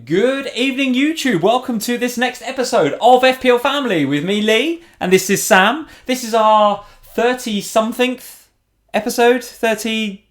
Good evening, YouTube. Welcome to this next episode of FPL Family with me, Lee, and this is Sam. This is our 30-somethingth episode. 30...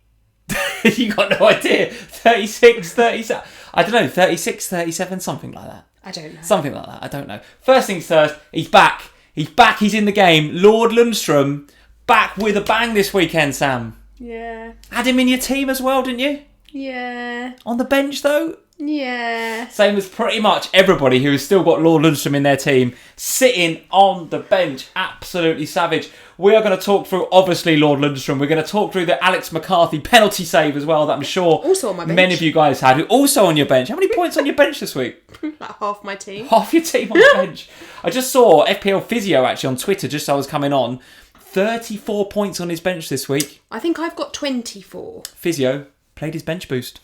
you got no idea. 36, 37... I don't know, 36, 37, something like that. I don't know. Something like that, I don't know. First things first, he's back. He's back, he's in the game. Lord Lundstram, back with a bang this weekend, Sam. Yeah. Had him in your team as well, didn't you? Yeah. On the bench, though? Yeah. Same as pretty much everybody who has still got Lord Lundstram in their team, sitting on the bench. Absolutely savage. We are going to talk through, obviously, Lord Lundstram. We're going to talk through the Alex McCarty penalty save as well, that I'm sure also on my bench. Many of you guys had. Who also on your bench. How many points on your bench this week? Like half my team. Half your team on the bench. I just saw FPL Physio actually on Twitter just as I was coming on. 34 points on his bench this week. I think I've got 24. Physio played his bench boost.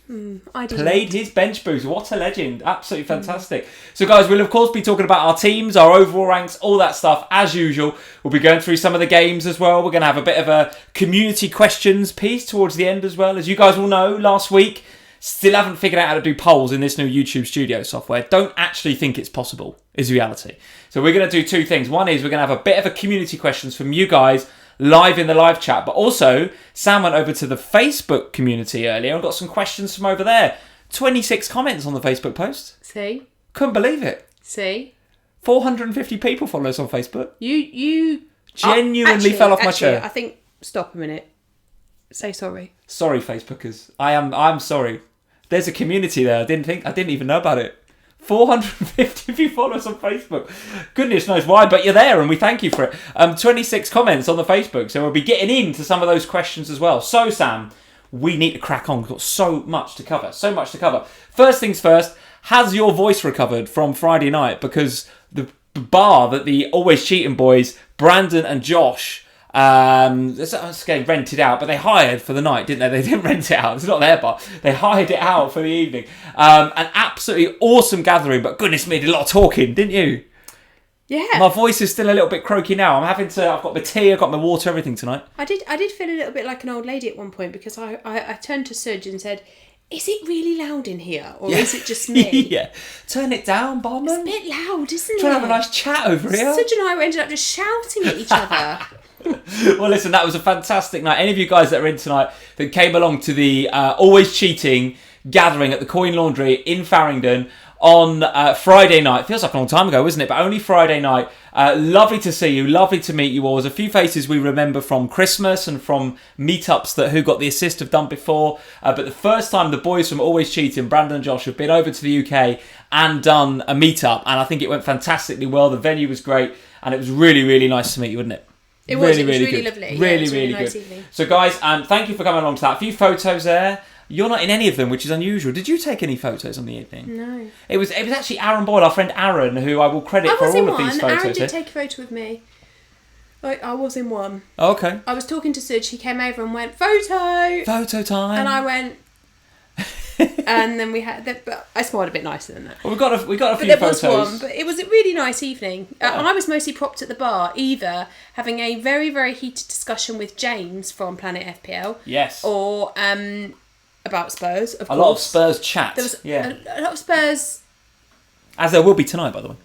I did. Played his bench boost. What a legend. Absolutely fantastic. So guys, we'll of course be talking about our teams, our overall ranks, all that stuff as usual. We'll be going through some of the games as well. We're going to have a bit of a community questions piece towards the end as well. As you guys will know, last week, still haven't figured out how to do polls in this new YouTube studio software. Don't actually think it's possible, is reality. So we're going to do two things. One is we're going to have a bit of a community questions from you guys live in the live chat, but also Sam went over to the Facebook community earlier and got some questions from over there. 26 comments on the Facebook post. See? Couldn't believe it. See? 450 people follow us on Facebook. You genuinely fell off my chair. I think, stop a minute. Say sorry. Sorry, Facebookers. I'm sorry. There's a community there. I didn't even know about it. 450 of you follow us on Facebook. Goodness knows why, but you're there and we thank you for it. 26 comments on the Facebook, so we'll be getting into some of those questions as well. So, Sam, we need to crack on. We've got so much to cover. First things first, has your voice recovered from Friday night? Because the bar that the Always Cheating boys, Brandon and Josh, it's getting rented out, but they hired for the night, didn't they? They didn't rent it out. It's not their bar. They hired it out for the evening. An absolutely awesome gathering, but goodness me, did a lot of talking, didn't you? Yeah. My voice is still a little bit croaky now. I've got my tea, I've got my water, everything tonight. I did feel a little bit like an old lady at one point because I turned to Sudge and said, is it really loud in here? Or is it just me? Yeah. Turn it down, barman. It's a bit loud, isn't it? Trying to have a nice chat over here. Sudge and I ended up just shouting at each other. Well, listen, that was a fantastic night. Any of you guys that are in tonight that came along to the Always Cheating gathering at the Coin Laundry in Farringdon on Friday night. Feels like a long time ago, isn't it? But only Friday night. Lovely to see you. Lovely to meet you all. There's a few faces we remember from Christmas and from meetups that Who Got the Assist have done before. But the first time the boys from Always Cheating, Brandon and Josh, have been over to the UK and done a meetup. And I think it went fantastically well. The venue was great. And it was really, really nice to meet you, wasn't it? It was really good. lovely. Really nice good. Evening. So guys, thank you for coming along to that. A few photos there. You're not in any of them, which is unusual. Did you take any photos on the evening? No. It was actually Aaron Boyle, our friend Aaron, who I will credit for all of these photos. Aaron did take a photo with me. I was in one. Oh, okay. I was talking to Sudge. He came over and went, photo! Photo time. And I went... and then we had... But I smiled a bit nicer than that. Well, we got a few photos. But there was one. But it was a really nice evening. Yeah. I was mostly propped at the bar, either having a very, very heated discussion with James from Planet FPL. Yes. Or... about Spurs, of course. A lot of Spurs chat. There was a lot of Spurs... As there will be tonight, by the way.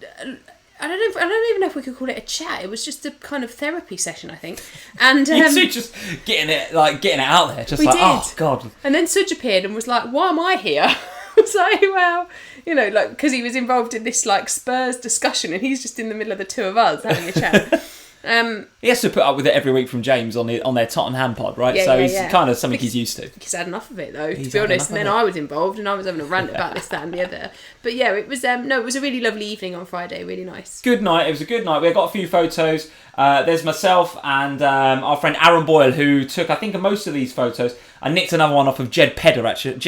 I don't even know if we could call it a chat. It was just a kind of therapy session, I think. And you two just getting it out there, just we like, did. oh god. And then Sudge appeared and was like, "Why am I here?" I was like, "Well, like because he was involved in this like Spurs discussion, and he's just in the middle of the two of us having a chat." He has to put up with it every week from James on their Tottenham pod, right? Yeah, so yeah, it's kind of something he's used to. He's had enough of it, though, to be honest. And then I was involved, and I was having a rant about this, that, and the other. But yeah, it was it was a really lovely evening on Friday. Really nice. Good night. It was a good night. We got a few photos. There's myself and our friend Aaron Boyle, who took, I think, most of these photos. I nicked another one off of Jeff Pedder, I should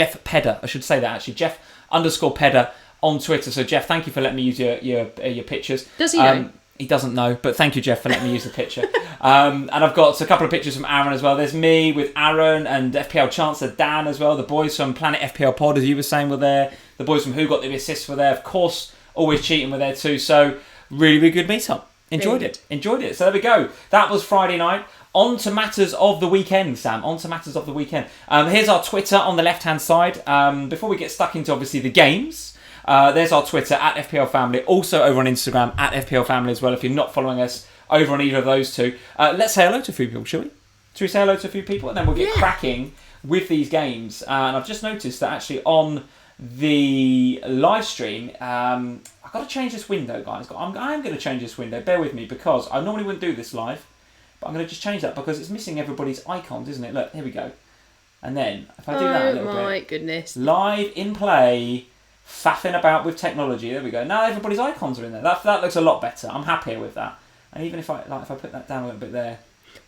say that, actually. Jeff_Pedder on Twitter. So, Jeff, thank you for letting me use your pictures. Does he know? He doesn't know, but thank you, Jeff, for letting me use the picture. And I've got a couple of pictures from Aaron as well. There's me with Aaron and FPL Chancellor Dan as well. The boys from Planet FPL Pod, as you were saying, were there. The boys from Who Got the Assist were there. Of course, Always Cheating were there too. So, really, really good meet-up. Enjoyed it. So there we go. That was Friday night. On to matters of the weekend, Sam. On to matters of the weekend. Here's our Twitter on the left-hand side. Before we get stuck into, obviously, the games... There's our Twitter, at FPL Family. Also over on Instagram, at FPL Family as well, if you're not following us over on either of those two. Let's say hello to a few people, shall we? Should we say hello to a few people? And then we'll get cracking with these games. And I've just noticed that actually on the live stream, I've got to change this window, guys. I'm going to change this window. Bear with me, because I normally wouldn't do this live, but I'm going to just change that because it's missing everybody's icons, isn't it? Look, here we go. And then, if I do that a little bit... Oh my goodness. Live in play, faffing about with technology. There we go. Now everybody's icons are in there. That looks a lot better. I'm happier with that. And even if I put that down a little bit there...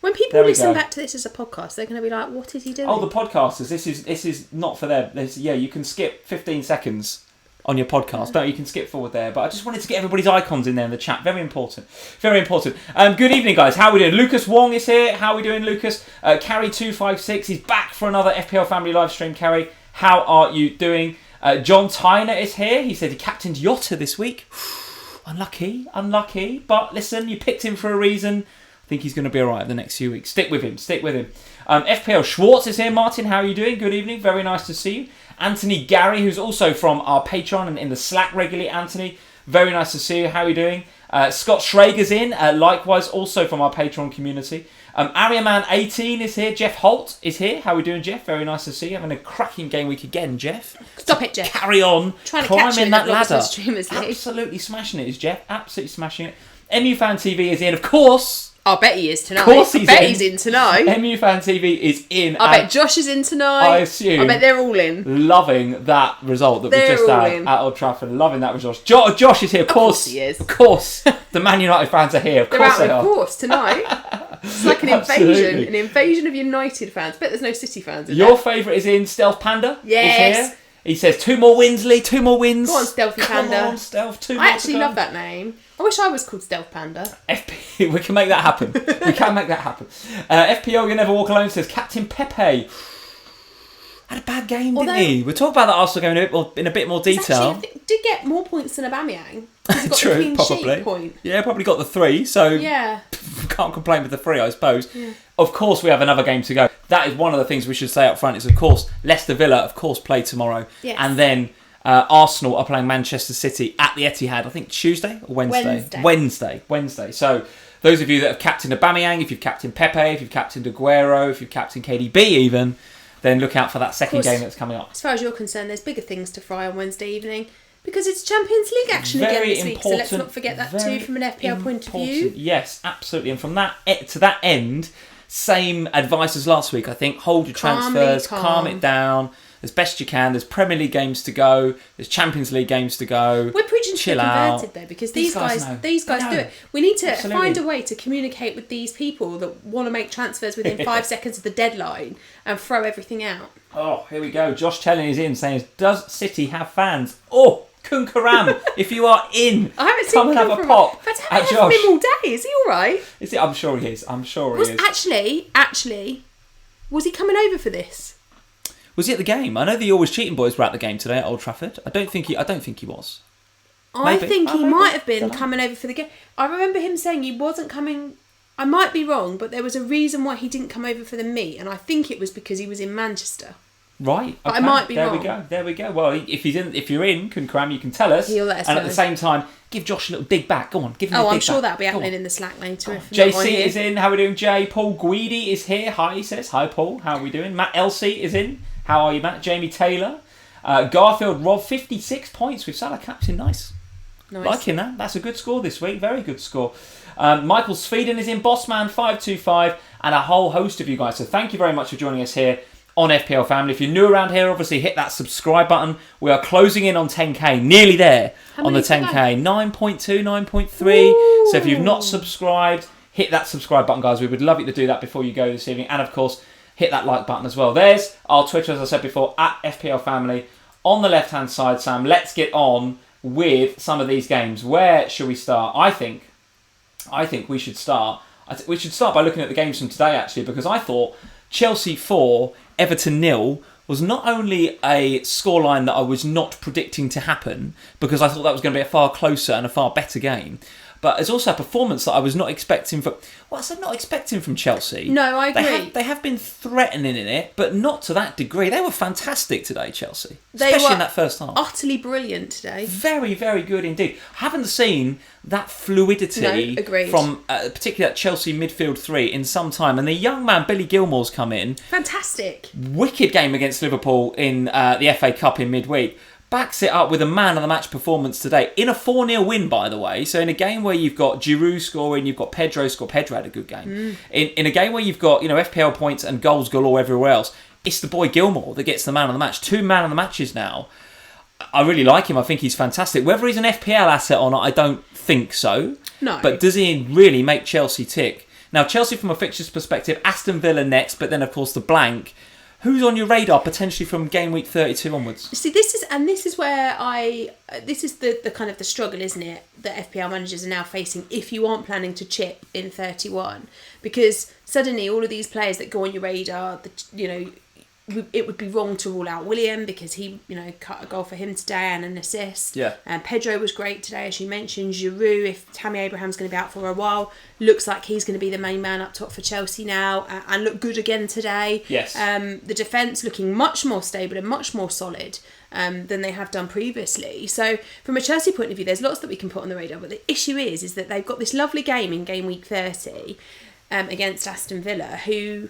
When people listen back to this as a podcast, they're going to be like, what is he doing? Oh, the podcasters. This is not for them. You can skip 15 seconds on your podcast. Don't you? can skip forward there. But I just wanted to get everybody's icons in there in the chat. Very important. Very important. Good evening, guys. How are we doing? Lucas Wong is here. How are we doing, Lucas? Carrie256 is back for another FPL Family live stream. Carrie, how are you doing? John Tyner is here. He said he captained Jota this week. Unlucky. But listen, you picked him for a reason. I think he's going to be all right the next few weeks. Stick with him. FPL Schwartz is here. Martin, how are you doing? Good evening. Very nice to see you. Anthony Gary, who's also from our Patreon and in the Slack regularly. Anthony, very nice to see you. How are you doing? Scott Schrager's in. Likewise, also from our Patreon community. Ariaman18 is here. Jeff Holt is here. How are we doing, Jeff? Very nice to see you. Having a cracking game week again, Jeff. Stop it, Jeff. Carry on. Trying to catch that ladder. Absolutely smashing it is Jeff. Absolutely smashing it. MU Fan TV is in, of course. I bet he is tonight. Of course he's he's in tonight. MU Fan TV is in. I bet Josh is in tonight. I assume. I bet they're all in. Loving that result that we just had at Old Trafford. Loving that result. Josh is here. Of course he is. Of course. The Man United fans are here. Of course they are. Of course, tonight. It's like an invasion. An invasion of United fans. Bet there's no City fans in Your favourite is in. Stealth Panda. Yes. Is here. He says 2 more wins, Lee. 2 more wins. Go on, Stealthy Panda. Come on, Stealth. 2 more. I actually love that name. I wish I was called Stealth Panda. FP, we can make that happen. FPL You Never Walk Alone says Captain Pepe had a bad game, didn't he? We'll talk about that Arsenal game in a bit more detail. Actually, did get more points than Aubameyang. True, probably. Point. Yeah, probably got the 3. So yeah, can't complain with the 3, I suppose. Yeah. Of course, we have another game to go. That is one of the things we should say up front. Is of course Leicester Villa, of course, play tomorrow, and then. Arsenal are playing Manchester City at the Etihad, I think Tuesday or Wednesday. Wednesday. So those of you that have captained Aubameyang, if you've captained Pepe, if you've captained Aguero, if you've captained KDB even, then look out for that second game that's coming up. As far as you're concerned, there's bigger things to fry on Wednesday evening because it's Champions League action again this week. So let's not forget that too from an FPL point of view. Yes, absolutely. And from that to that end, same advice as last week, I think. Hold your transfers, calm it down. As best you can. There's Premier League games to go. There's Champions League games to go. We're preaching to be converted though, because these guys do it. We need to find a way to communicate with these people that want to make transfers within 5 seconds of the deadline and throw everything out. Oh, here we go. Josh Telling is in saying, does City have fans? Oh, Kunkaram, if you are in, I haven't come and have a pop. In fact, I haven't heard from him all day. Is he all right? Is it? I'm sure he is. Actually, was he coming over for this? Was he at the game? I know the Always Cheating Boys were at the game today at Old Trafford. I don't think he was. I think he might have been coming over for the game. I remember him saying he wasn't coming. I might be wrong, but there was a reason why he didn't come over for the meet, and I think it was because he was in Manchester. Right. But I might be wrong. There we go. Well, if you're in Kunkaram, you can tell us. He'll let us know. And at the same time, give Josh a little dig back. Go on, give him a dig back. I'm sure that'll be happening in the Slack later. JC is in. How are we doing, Jay? Paul Guidi is here. Hi, he says. Hi, Paul. How are we doing? Matt Elsey is in. How are you, Matt? Jamie Taylor. Garfield Rob, 56 points with Salah captain. Nice. Liking that. That's a good score this week. Very good score. Michael Sweden is in. Bossman525 and a whole host of you guys. So thank you very much for joining us here on FPL Family. If you're new around here, obviously hit that subscribe button. We are closing in on 10k. Nearly there on the 10k. 9.2, 9.3. So if you've not subscribed, hit that subscribe button, guys. We would love you to do that before you go this evening. And of course, hit that like button as well. There's our Twitter, as I said before, at FPL Family. On the left-hand side, Sam, let's get on with some of these games. Where should we start? I think we should start. We should start by looking at the games from today, actually, because I thought Chelsea 4, Everton 0 was not only a scoreline that I was not predicting to happen, because I thought that was going to be a far closer and a far better game, But it's also a performance that I was not expecting from... Well, I said not expecting from Chelsea. No, I agree. They have been threatening in it, but not to that degree. They were fantastic today, Chelsea. Especially in that first half. Utterly brilliant today. Very, very good indeed. Haven't seen that fluidity from particularly that Chelsea midfield three in some time. And the young man, Billy Gilmore's come in. Fantastic. Wicked game against Liverpool in the FA Cup in midweek. Backs it up with a man-of-the-match performance today. In a 4-0 win, by the way. So in a game where you've got Giroud scoring, you've got Pedro score. Pedro had a good game. In a game where you've got FPL points and goals galore everywhere else, it's the boy Gilmore that gets the man of the match. 2 man of the matches now. I really like him. I think he's fantastic. Whether he's an FPL asset or not, I don't think so. No. But does he really make Chelsea tick? Now, Chelsea from a fixtures perspective, Aston Villa next, but then, of course, the blank. Who's on your radar potentially from game week 32 onwards? See, this is where this is the kind of the struggle, isn't it, that FPL managers are now facing if you aren't planning to chip in 31, because suddenly all of these players that go on your radar, it would be wrong to rule out William because he, cut a goal for him today and an assist. Yeah. And Pedro was great today, as you mentioned. Giroud, if Tammy Abraham's going to be out for a while, looks like he's going to be the main man up top for Chelsea now and look good again today. Yes. The defence looking much more stable and much more solid than they have done previously. So from a Chelsea point of view, there's lots that we can put on the radar. But the issue is that they've got this lovely game in game week 30 against Aston Villa, who...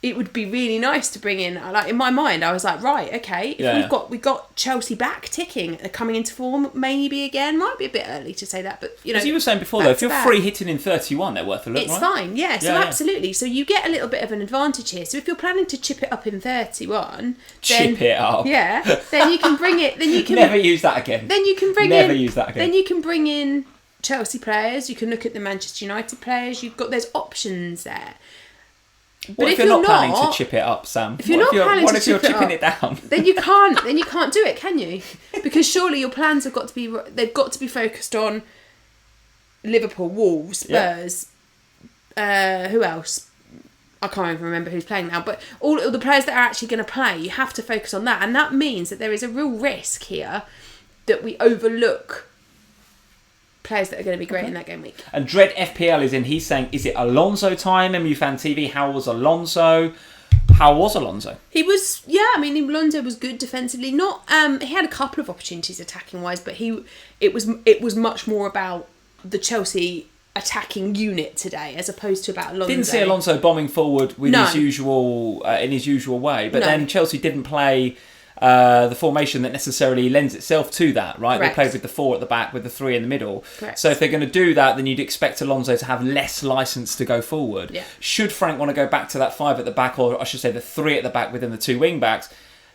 It would be really nice to bring in. Like in my mind, I was like, right, okay. If we've got Chelsea back ticking, coming into form, maybe again. Might be a bit early to say that, but as you were saying before, though, if you're free hitting in 31, they're worth a look. It's fine, yeah. So absolutely. So you get a little bit of an advantage here. So if you're planning to chip it up in 31, chip it up, then you can bring it. Then you can never use that again. Then you can bring use that again. Then you can bring in Chelsea players. You can look at the Manchester United players. There's options there. But if you're not planning to chip it up, Sam? If you're chipping it down? Then you can't do it, can you? Because surely your plans have got to be focused on Liverpool, Wolves, Spurs. Who else? I can't even remember who's playing now. But all the players that are actually going to play, you have to focus on that, and that means that there is a real risk here that we overlook players that are going to be great in that game week. And Dread FPL is in. He's saying, is it Alonso time? MU Fan TV, how was Alonso? He was, Alonso was good defensively. Not, he had a couple of opportunities attacking wise, but it was much more about the Chelsea attacking unit today as opposed to about Alonso. Didn't see Alonso bombing forward with his usual in his usual way, but then Chelsea didn't play the formation that necessarily lends itself to that, right? Correct. They played with the 4 at the back, with the 3 in the middle. Correct. So if they're going to do that, then you'd expect Alonso to have less licence to go forward. Yeah. Should Frank want to go back to that 5 at the back, or I should say the 3 at the back within the 2 wing backs,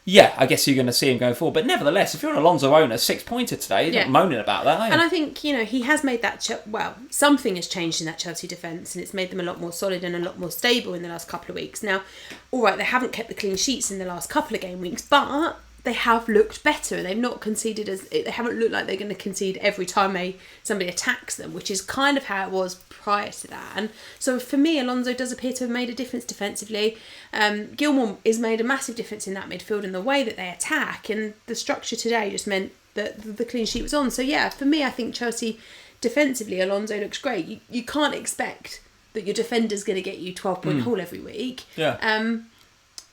I guess you're going to see him going forward. But nevertheless, if you're an Alonso owner, 6-pointer today, you're not moaning about that, are you? And I think, he has made that... something has changed in that Chelsea defence, and it's made them a lot more solid and a lot more stable in the last couple of weeks. Now, all right, they haven't kept the clean sheets in the last couple of game weeks, but they have looked better. They've not conceded they haven't looked like they're going to concede every time somebody attacks them, which is kind of how it was prior to that. And so for me, Alonso does appear to have made a difference defensively. Gilmore has made a massive difference in that midfield and the way that they attack, and the structure today just meant that the clean sheet was on. So for me, I think Chelsea defensively, Alonso looks great. You can't expect that your defender's going to get you 12-point haul every week.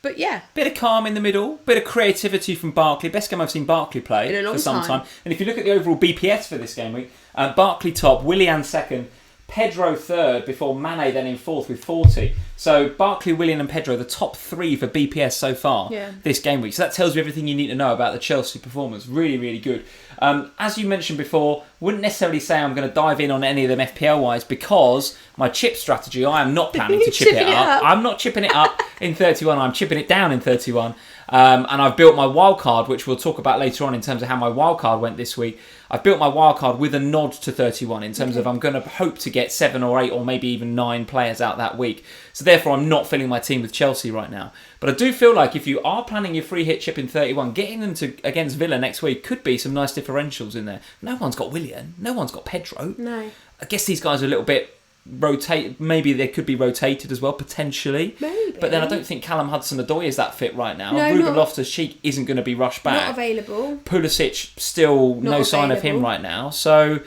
But bit of calm in the middle, bit of creativity from Barkley. Best game I've seen Barkley play in a long for some time. And if you look at the overall BPS for this game week, Barkley top, Willian second, Pedro third, before Mane then in fourth with 40. So Barkley, Willian and Pedro, the top 3 for BPS so far this game week. So that tells you everything you need to know about the Chelsea performance. Really, really good. As you mentioned before, wouldn't necessarily say I'm going to dive in on any of them FPL-wise, because my chip strategy, I am not planning to chip it up. I'm not chipping it up in 31. I'm chipping it down in 31. And I've built my wild card, which we'll talk about later on in terms of how my wild card went this week. I've built my wild card with a nod to 31 in terms of I'm going to hope to get 7 or 8 or maybe even 9 players out that week. So therefore, I'm not filling my team with Chelsea right now. But I do feel like if you are planning your free hit chip in 31, getting them to against Villa next week could be some nice differentials in there. No one's got Willian. No one's got Pedro. No. I guess these guys are a little bit rotate. Maybe they could be rotated as well, potentially. Maybe. But then I don't think Callum Hudson-Odoi is that fit right now. No, Ruben Loftus-Cheek isn't going to be rushed back. Not available. Pulisic, still no sign of him right now. So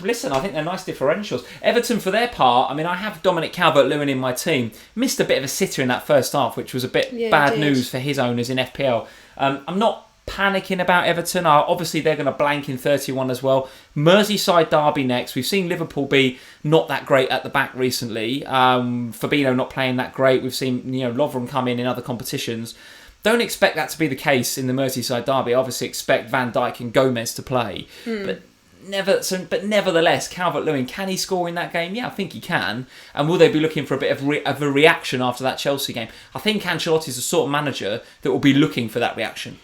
Listen, I think they're nice differentials. Everton, for their part, I mean, I have Dominic Calvert-Lewin in my team. Missed a bit of a sitter in that first half, which was a bit bad news for his owners in FPL. I'm not panicking about Everton. Obviously, they're going to blank in 31 as well. Merseyside derby next. We've seen Liverpool be not that great at the back recently. Fabinho not playing that great. We've seen Lovren come in other competitions. Don't expect that to be the case in the Merseyside derby. Obviously, expect Van Dijk and Gomez to play, but nevertheless, Calvert-Lewin, can he score in that game? Yeah, I think he can. And will they be looking for a bit of a reaction after that Chelsea game? I think Ancelotti's the sort of manager that will be looking for that reaction.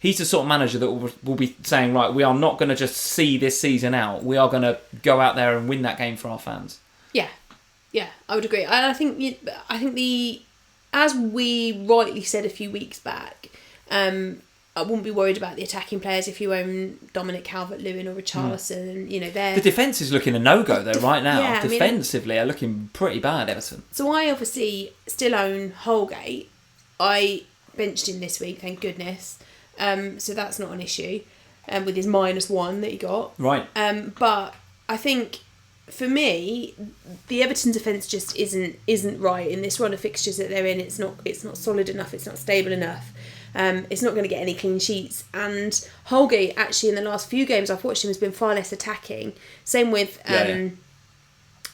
He's the sort of manager that will be saying, right, we are not going to just see this season out. We are going to go out there and win that game for our fans. Yeah, I would agree. And I think as we rightly said a few weeks back, I wouldn't be worried about the attacking players if you own Dominic Calvert-Lewin or Richarlison. The defence is looking a no-go though right now. Yeah, defensively, are looking pretty bad, Everton. So I obviously still own Holgate. I benched him this week, thank goodness. So that's not an issue. With his -1 that he got. Right. But I think for me, the Everton defence just isn't right in this run of fixtures that they're in. It's not solid enough. It's not stable enough. It's not going to get any clean sheets. And Holgate, actually, in the last few games I've watched him, has been far less attacking. Same with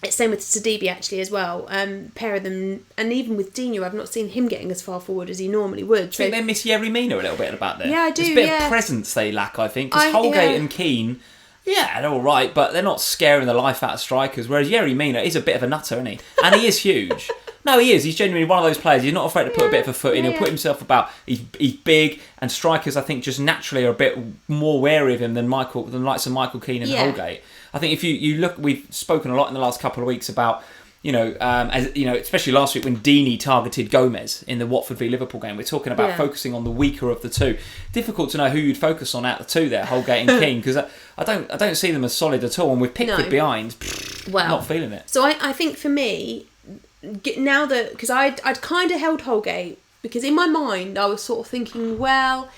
Sidibe, actually, as well. Pair of them, and even with Dino, I've not seen him getting as far forward as he normally would. Do you think they miss Yerry Mina a little bit about there? Yeah, I do. There's a bit of presence they lack, I think. Because Holgate and Keane, they're all right, but they're not scaring the life out of strikers. Whereas Yerry Mina is a bit of a nutter, isn't he? And he is huge. No, he is. He's genuinely one of those players. He's not afraid to put a bit of a foot in. He'll put himself about. He's big, and strikers, I think, just naturally are a bit more wary of him than likes of Michael Keane and Holgate. I think if you look, we've spoken a lot in the last couple of weeks about, especially last week when Deeney targeted Gomez in the Watford v Liverpool game. We're talking about focusing on the weaker of the two. Difficult to know who you'd focus on out of the two there, Holgate and Keane, because I don't see them as solid at all. And with Pickford behind, not feeling it. So I think for me, now that, because I'd kind of held Holgate, because in my mind I was sort of thinking, well,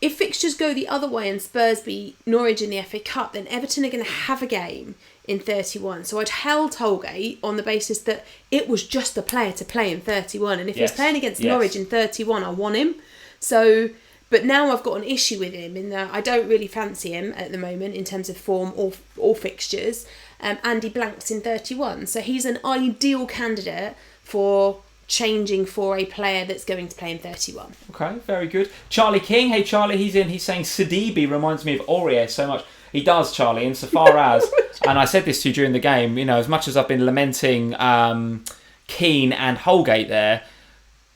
if fixtures go the other way and Spurs beat Norwich in the FA Cup, then Everton are going to have a game in 31. So I'd held Holgate on the basis that it was just a player to play in 31, and if he's playing against Norwich in 31, I want him. So, but now I've got an issue with him in that I don't really fancy him at the moment in terms of form or fixtures. And he blanks in 31, so he's an ideal candidate for changing for a player that's going to play in 31. Okay, very good. Charlie King, hey Charlie, he's saying Sidibe reminds me of Aurier so much. He does, Charlie, insofar as, and I said this to you during the game, as much as I've been lamenting Keane and Holgate there,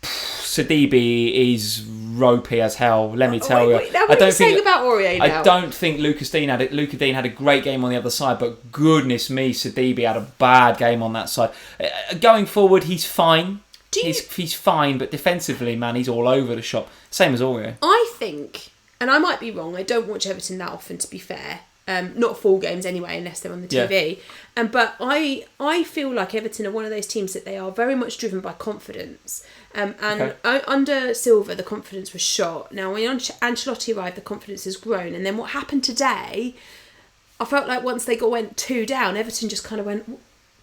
Sidibe is ropey as hell. Let me tell you. Now what are you saying about Aurier now? I don't think Lucas Dean had a great game on the other side, but goodness me, Sidibe had a bad game on that side. Going forward, he's fine. He's fine, but defensively, man, he's all over the shop. Same as Aurier. I think, and I might be wrong, I don't watch Everton that often, to be fair. Not full games anyway, unless they're on the TV. But I feel like Everton are one of those teams that they are very much driven by confidence. Under Silva, the confidence was shot. Now, when Ancelotti arrived, the confidence has grown. And then what happened today, I felt like once they went 2 down, Everton just kind of went,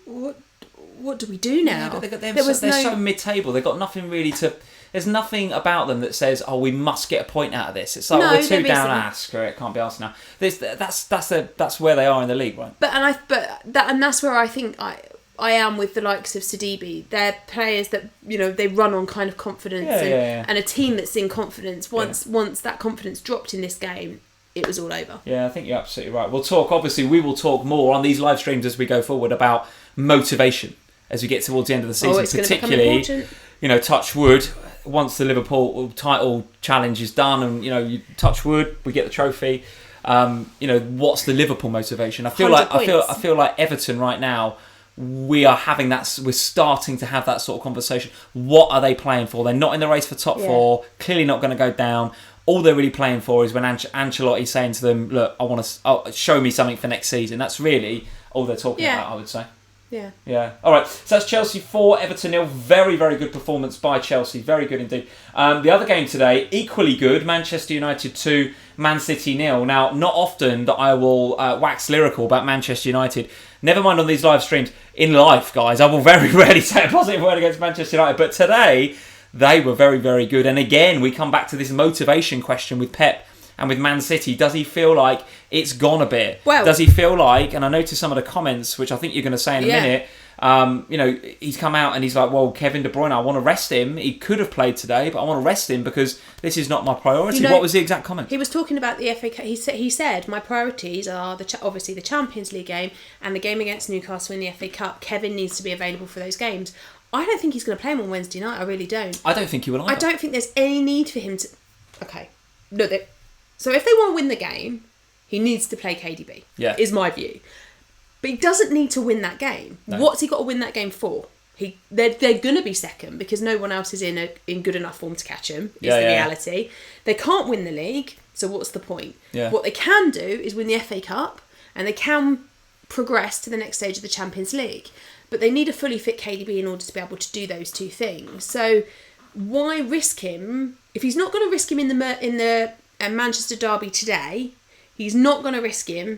what do we do now? Yeah, they're so mid-table. They've got nothing really to... There's nothing about them that says, we must get a point out of this. It's like, we're 2 down, screw it, can't be asked now. That's where they are in the league, right? And that's where I think I am with the likes of Sidibe. They're players that, they run on kind of confidence, and a team that's in confidence. Once that confidence dropped in this game, it was all over. Yeah, I think you're absolutely right. We will talk more on these live streams as we go forward about motivation as we get towards the end of the season, particularly, touch wood. Once the Liverpool title challenge is done, and you touch wood, we get the trophy. What's the Liverpool motivation? I feel like Everton right now, we are having that. We're starting to have that sort of conversation. What are they playing for? They're not in the race for top 4. Clearly not going to go down. All they're really playing for is when Ancelotti's saying to them, "Look, I want to show me something for next season." That's really all they're talking about, I would say. Yeah. Yeah. All right. So that's Chelsea 4, Everton 0. Very, very good performance by Chelsea. Very good indeed. The other game today, equally good. Manchester United 2, Man City 0. Now, not often that I will wax lyrical about Manchester United. Never mind on these live streams. In life, guys, I will very rarely say a positive word against Manchester United. But today, they were very, very good. And again, we come back to this motivation question with Pep and with Man City. Does he feel like it's gone a bit? Well, does he feel like, and I noticed some of the comments, which I think you're going to say in a minute, he's come out and he's like, well, Kevin De Bruyne, I want to rest him. He could have played today, but I want to rest him because this is not my priority. What was the exact comment? He was talking about the FA Cup. He said, my priorities are obviously the Champions League game and the game against Newcastle in the FA Cup. Kevin needs to be available for those games. I don't think he's going to play him on Wednesday night. I really don't. I don't think he will either. I don't think there's any need for him to... Okay. No, so if they want to win the game, he needs to play KDB, is my view. But he doesn't need to win that game. No. What's he got to win that game for? They're going to be second because no one else is in good enough form to catch him, is the reality. They can't win the league, so what's the point? Yeah. What they can do is win the FA Cup and they can progress to the next stage of the Champions League. But they need a fully fit KDB in order to be able to do those two things. So why risk him? If he's not going to risk him in the Manchester derby today, he's not going to risk him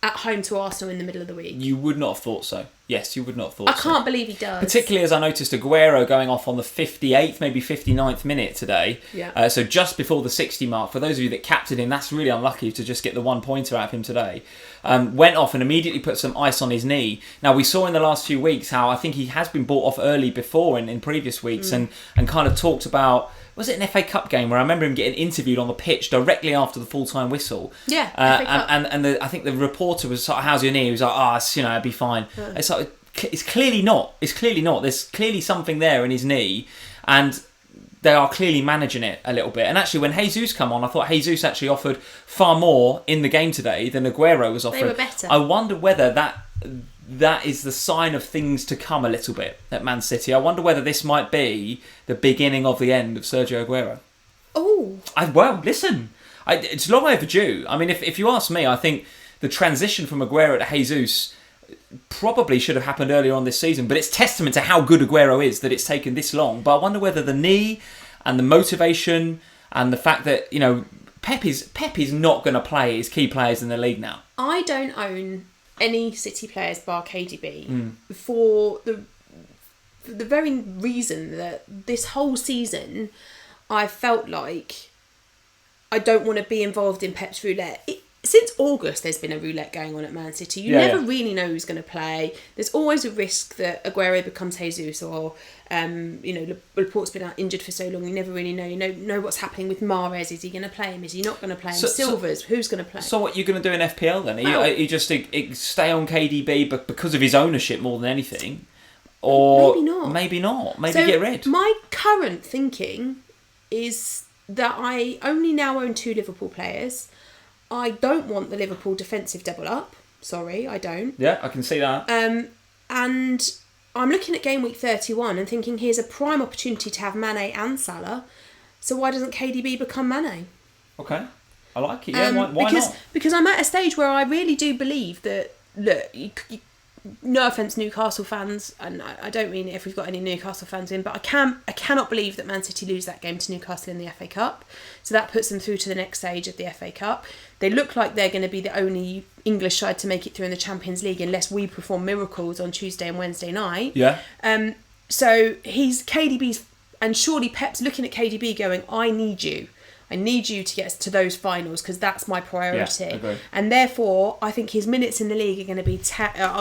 at home to Arsenal in the middle of the week. You would not have thought so. Yes, you would not have thought so. I can't believe he does. Particularly as I noticed Aguero going off on the 58th, maybe 59th minute today. Yeah. So just before the 60 mark. For those of you that captained him, that's really unlucky to just get the 1 pointer out of him today. Went off and immediately put some ice on his knee. Now, we saw in the last few weeks how I think he has been bought off early before in previous weeks and kind of talked about... Was it an FA Cup game where I remember him getting interviewed on the pitch directly after the full-time whistle? Yeah, FA Cup. And I think the reporter was sort of, how's your knee? He was like, it'd be fine. Yeah. It's clearly not. It's clearly not. There's clearly something there in his knee, and they are clearly managing it a little bit. And actually, when Jesus come on, I thought Jesus actually offered far more in the game today than Aguero was offering. They were better. I wonder whether that is the sign of things to come a little bit at Man City. I wonder whether this might be the beginning of the end of Sergio Aguero. Oh. Listen, it's long overdue. I mean, if you ask me, I think the transition from Aguero to Jesus probably should have happened earlier on this season, but it's testament to how good Aguero is that it's taken this long. But I wonder whether the knee and the motivation and the fact that, Pep is not going to play his key players in the league now. I don't own any City players bar KDB for the very reason that this whole season I felt like I don't want to be involved in Pep's roulette. Since August, there's been a roulette going on at Man City. You never really know who's going to play. There's always a risk that Aguero becomes Jesus, or Laporte's been out injured for so long. You never really know. You know what's happening with Mahrez. Is he going to play him? Is he not going to play him? Silvers, who's going to play? So what are you going to do in FPL then? Are you just stay on KDB but because of his ownership more than anything? Or maybe not. Maybe get rid. My current thinking is that I only now own 2 Liverpool players. I don't want the Liverpool defensive double up. Sorry, I don't. Yeah, I can see that. And I'm looking at game week 31 and thinking here's a prime opportunity to have Mane and Salah. So why doesn't KDB become Mane? Okay, I like it. Yeah, why not? Because I'm at a stage where I really do believe that, look, no offence Newcastle fans, and I don't mean it if we've got any Newcastle fans in, but I cannot believe that Man City lose that game to Newcastle in the FA Cup. So that puts them through to the next stage of the FA Cup. They look like they're going to be the only English side to make it through in the Champions League unless we perform miracles on Tuesday and Wednesday night. Yeah. So he's KDB's, and surely Pep's looking at KDB going, I need you to get us to those finals because that's my priority. Yeah, agree. And therefore, I think his minutes in the league are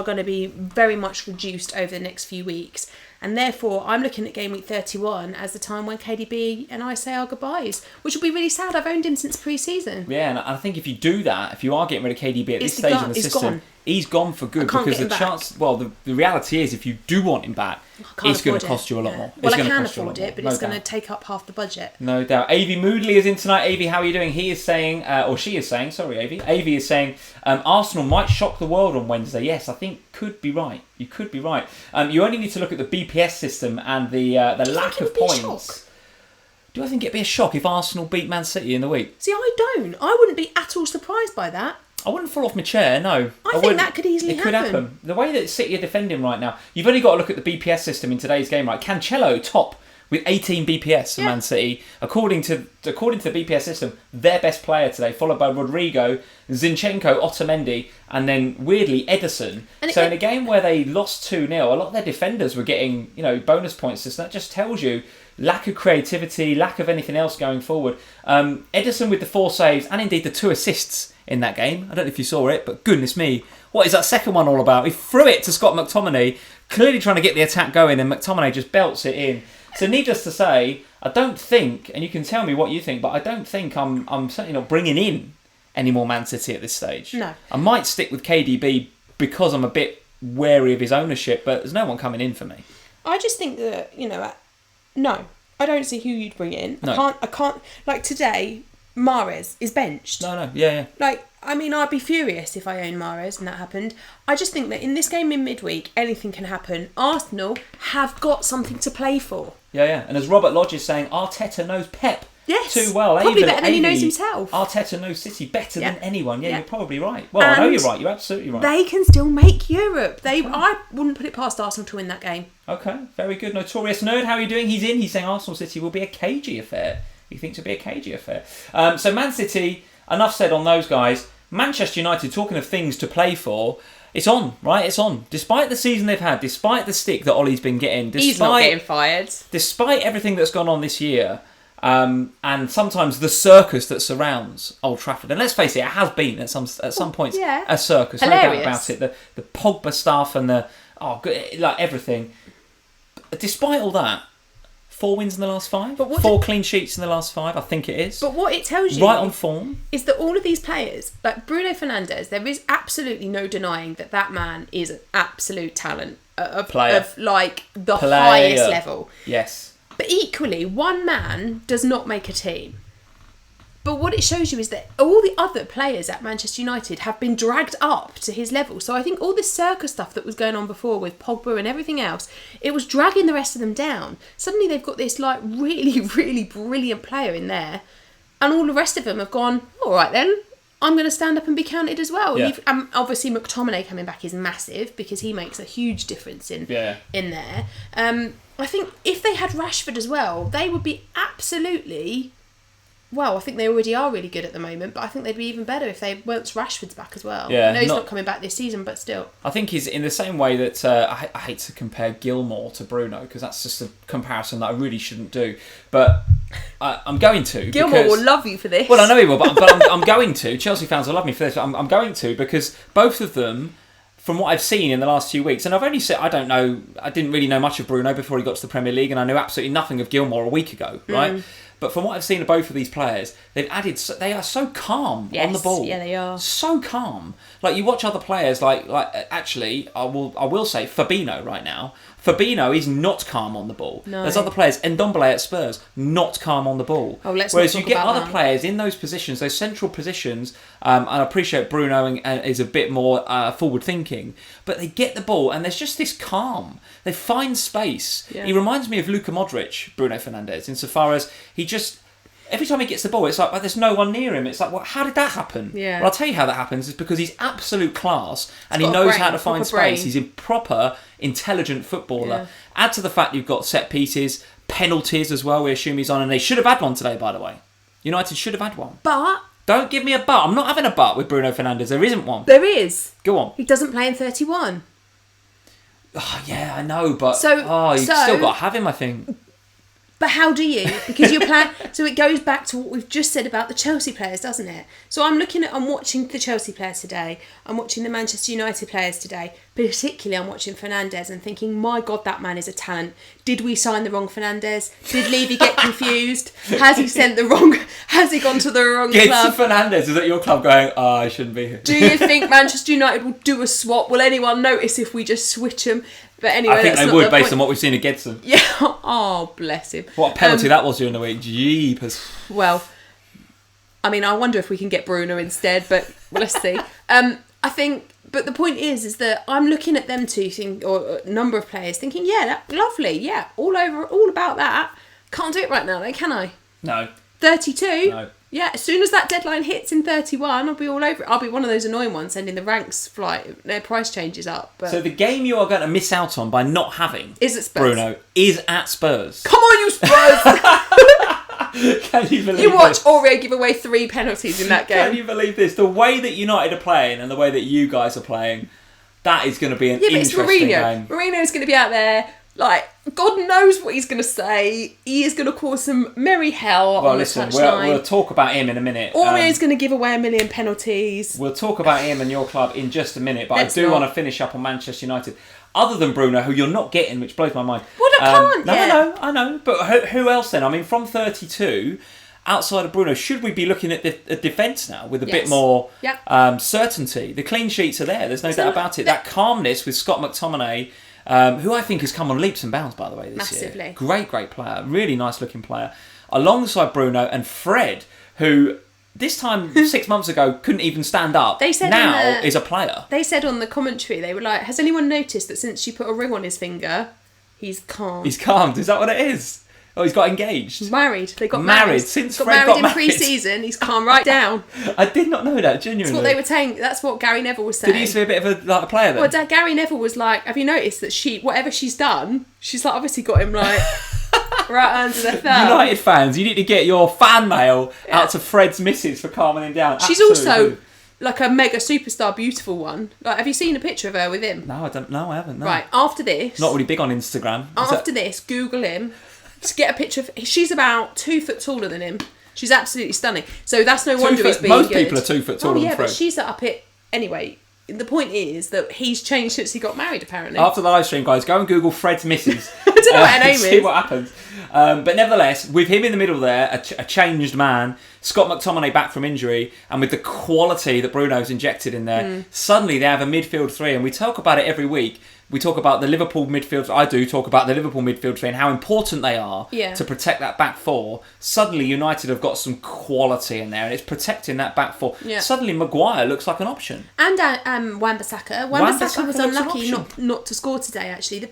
going to be very much reduced over the next few weeks. And therefore, I'm looking at game week 31 as the time when KDB and I say our goodbyes, which will be really sad. I've owned him since pre-season. Yeah, and I think if you do that, if you are getting rid of KDB at this stage in the system, he's gone for good because the chance. Well, the reality is, if you do want him back, it's going to cost you a lot more. Well, I can afford it, but it's going to take up half the budget. No doubt. Avi Moodley is in tonight. Avi, how are you doing? He is saying, or she is saying, sorry, Avi. Avi is saying, Arsenal might shock the world on Wednesday. Yes, I think could be right. You could be right. You only need to look at the BPS system and the lack of points. Do I think it'd be a shock if Arsenal beat Man City in the week? See, I don't. I wouldn't be at all surprised by that. I wouldn't fall off my chair, no. I think that could easily happen. It could happen. The way that City are defending right now, you've only got to look at the BPS system in today's game, right? Cancelo top with 18 BPS for Man City. According to the BPS system, their best player today, followed by Rodrigo, Zinchenko, Otamendi, and then weirdly Ederson. So in a game where they lost 2-0, a lot of their defenders were getting, bonus points. So that just tells you lack of creativity, lack of anything else going forward. Ederson with the 4 saves and indeed the 2 assists in that game. I don't know if you saw it, but goodness me, what is that second one all about? He threw it to Scott McTominay, clearly trying to get the attack going, and McTominay just belts it in. So needless to say, I don't think, and you can tell me what you think, but I don't think I'm certainly not bringing in any more Man City at this stage. No. I might stick with KDB because I'm a bit wary of his ownership, but there's no one coming in for me. I just think that, no, I don't see who you'd bring in. No. I can't, like today, Mahrez is benched. No, yeah. I'd be furious if I owned Mahrez and that happened. I just think that in this game in midweek, anything can happen. Arsenal have got something to play for. Yeah. And as Robert Lodge is saying, Arteta knows Pep too well. Probably better than he knows himself. Arteta knows City better than anyone. Yeah, you're probably right. Well, I know you're right. You're absolutely right. They can still make Europe. I wouldn't put it past Arsenal to win that game. Okay, very good. Notorious Nerd, how are you doing? He's in. He's saying Arsenal City will be a cagey affair. He thinks it'll be a cagey affair. So Man City, enough said on those guys. Manchester United, talking of things to play for, it's on, right? It's on. Despite the season they've had, despite the stick that Ollie's been getting, he's not getting fired. Despite everything that's gone on this year, and sometimes the circus that surrounds Old Trafford, and let's face it, it has been at some points a circus. Hilarious. No doubt about it. The Pogba stuff and everything. Despite all that, 4 wins in the last 5, 4 clean sheets in the last 5, I think it is. But what it tells you, right on form, is that all of these players, like Bruno Fernandes, there is absolutely no denying that man is an absolute talent of like the highest level. Yes. But equally, one man does not make a team. But what it shows you is that all the other players at Manchester United have been dragged up to his level. So I think all this circus stuff that was going on before with Pogba and everything else, it was dragging the rest of them down. Suddenly they've got this like really, really brilliant player in there, and all the rest of them have gone, all right then, I'm going to stand up and be counted as well. Yeah. Obviously McTominay coming back is massive because he makes a huge difference in there. I think if they had Rashford as well, they would be absolutely... Well, I think they already are really good at the moment, but I think they'd be even better if once Rashford's back as well. Yeah, I know he's not coming back this season, but still. I think he's in the same way that I hate to compare Gilmore to Bruno because that's just a comparison that I really shouldn't do. But I'm going to. Gilmore will love you for this. Well, I know he will, but I'm going to. Chelsea fans will love me for this. I'm going to because both of them, from what I've seen in the last few weeks, and I've only said, I didn't really know much of Bruno before he got to the Premier League, and I knew absolutely nothing of Gilmore a week ago, right? But from what I've seen of both of these players, they are so calm on the ball. Yeah, they are. So calm. Like you watch other players, like actually, I will say Fabinho right now. Fabinho is not calm on the ball. No. There's other players, Ndombele at Spurs, not calm on the ball. Whereas you get other players in those positions, those central positions, and I appreciate Bruno is a bit more forward thinking, but they get the ball and there's just this calm. They find space. Yeah. He reminds me of Luka Modric, Bruno Fernandes, insofar as he just... Every time he gets the ball, it's like, there's no one near him. It's like, well, how did that happen? Yeah. Well, I'll tell you how that happens. It's because he's absolute class and he knows how to find space. He's a proper, intelligent footballer. Yeah. Add to the fact you've got set pieces, penalties as well, we assume he's on, and they should have had one today, by the way. United should have had one. But... Don't give me a but. I'm not having a but with Bruno Fernandes. There isn't one. There is. Go on. He doesn't play in 31. Oh, yeah, I know, but you've still got to have him, I think. But how do you? Because your plan... So it goes back to what we've just said about the Chelsea players, doesn't it? So I'm watching the Chelsea players today. I'm watching the Manchester United players today. Particularly I'm watching Fernandes and thinking, my God, that man is a talent. Did we sign the wrong Fernandes? Did Levy get confused? Has he Has he gone to the wrong club? Fernandes is at your club going, I shouldn't be here. Do you think Manchester United will do a swap? Will anyone notice if we just switch them? But anyway, I think they would, based on what we've seen at Gedson. Yeah. Oh, bless him. What a penalty that was during the week. Jeepers. Well, I mean, I wonder if we can get Bruno instead, but let's see. I think, but the point is that I'm looking at them two, or a number of players, thinking, yeah, lovely, yeah, all about that. Can't do it right now, though, can I? No. 32? No. Yeah, as soon as that deadline hits in 31, I'll be all over it. I'll be one of those annoying ones sending the ranks their price changes up. But So the game you are going to miss out on by not having is at Spurs. Bruno is at Spurs. Come on, you Spurs! Can you believe You watch this? Aurier give away 3 penalties in that game. Can you believe this? The way that United are playing and the way that you guys are playing, that is going to be an interesting game. Mourinho's going to be out there. Like, God knows what he's going to say. He is going to cause some merry hell on the touchline. We'll talk about him in a minute. Aurier's going to give away 1 million penalties. We'll talk about him and your club in just a minute, but I do want to finish up on Manchester United. Other than Bruno, who you're not getting, which blows my mind. Well, I can't. I know. But who else then? I mean, from 32, outside of Bruno, should we be looking at the defence now with a bit more certainty? The clean sheets are there. There's no doubt about it. That calmness with Scott McTominay, who I think has come on leaps and bounds, by the way, this year. Great player. Really nice looking player. Alongside Bruno and Fred, who this time 6 months ago couldn't even stand up. They said now is a player. They said on the commentary, they were like, has anyone noticed that since she put a ring on his finger, he's calm? He's calmed. Is that what it is? Oh, he's got engaged. Married. They got married. Since got Fred married got in pre-season. He's calmed right down. I did not know that, genuinely. That's what they were saying. That's what Gary Neville was saying. Did he used to be a bit of a player then? Well, Gary Neville was like, have you noticed that whatever she's done, she's like obviously got him like right under the thumb. United fans, you need to get your fan mail out to Fred's missus for calming him down. She's also like a mega superstar, beautiful one. Like, have you seen a picture of her with him? No, I don't. No, I haven't. No. Right, after this, not really big on Instagram. After this, Google him. Just get a picture of. She's about 2 foot taller than him. She's absolutely stunning. So that's no wonder he's being most good. people are 2 foot taller than Fred. But she's up it anyway. The point is that he's changed since he got married, apparently. After the live stream, guys, go and Google Fred's missus. I don't know what her name is. See what happens. But nevertheless, with him in the middle there, a changed man, Scott McTominay back from injury, and with the quality that Bruno's injected in there, suddenly they have a midfield 3, and we talk about it every week. We talk about the Liverpool midfield. I do talk about the Liverpool midfield 3 and how important they are to protect that back 4. Suddenly, United have got some quality in there, and it's protecting that back 4. Yeah. Suddenly, Maguire looks like an option. And Wan-Bissaka. Wan-Bissaka was unlucky not to score today, actually.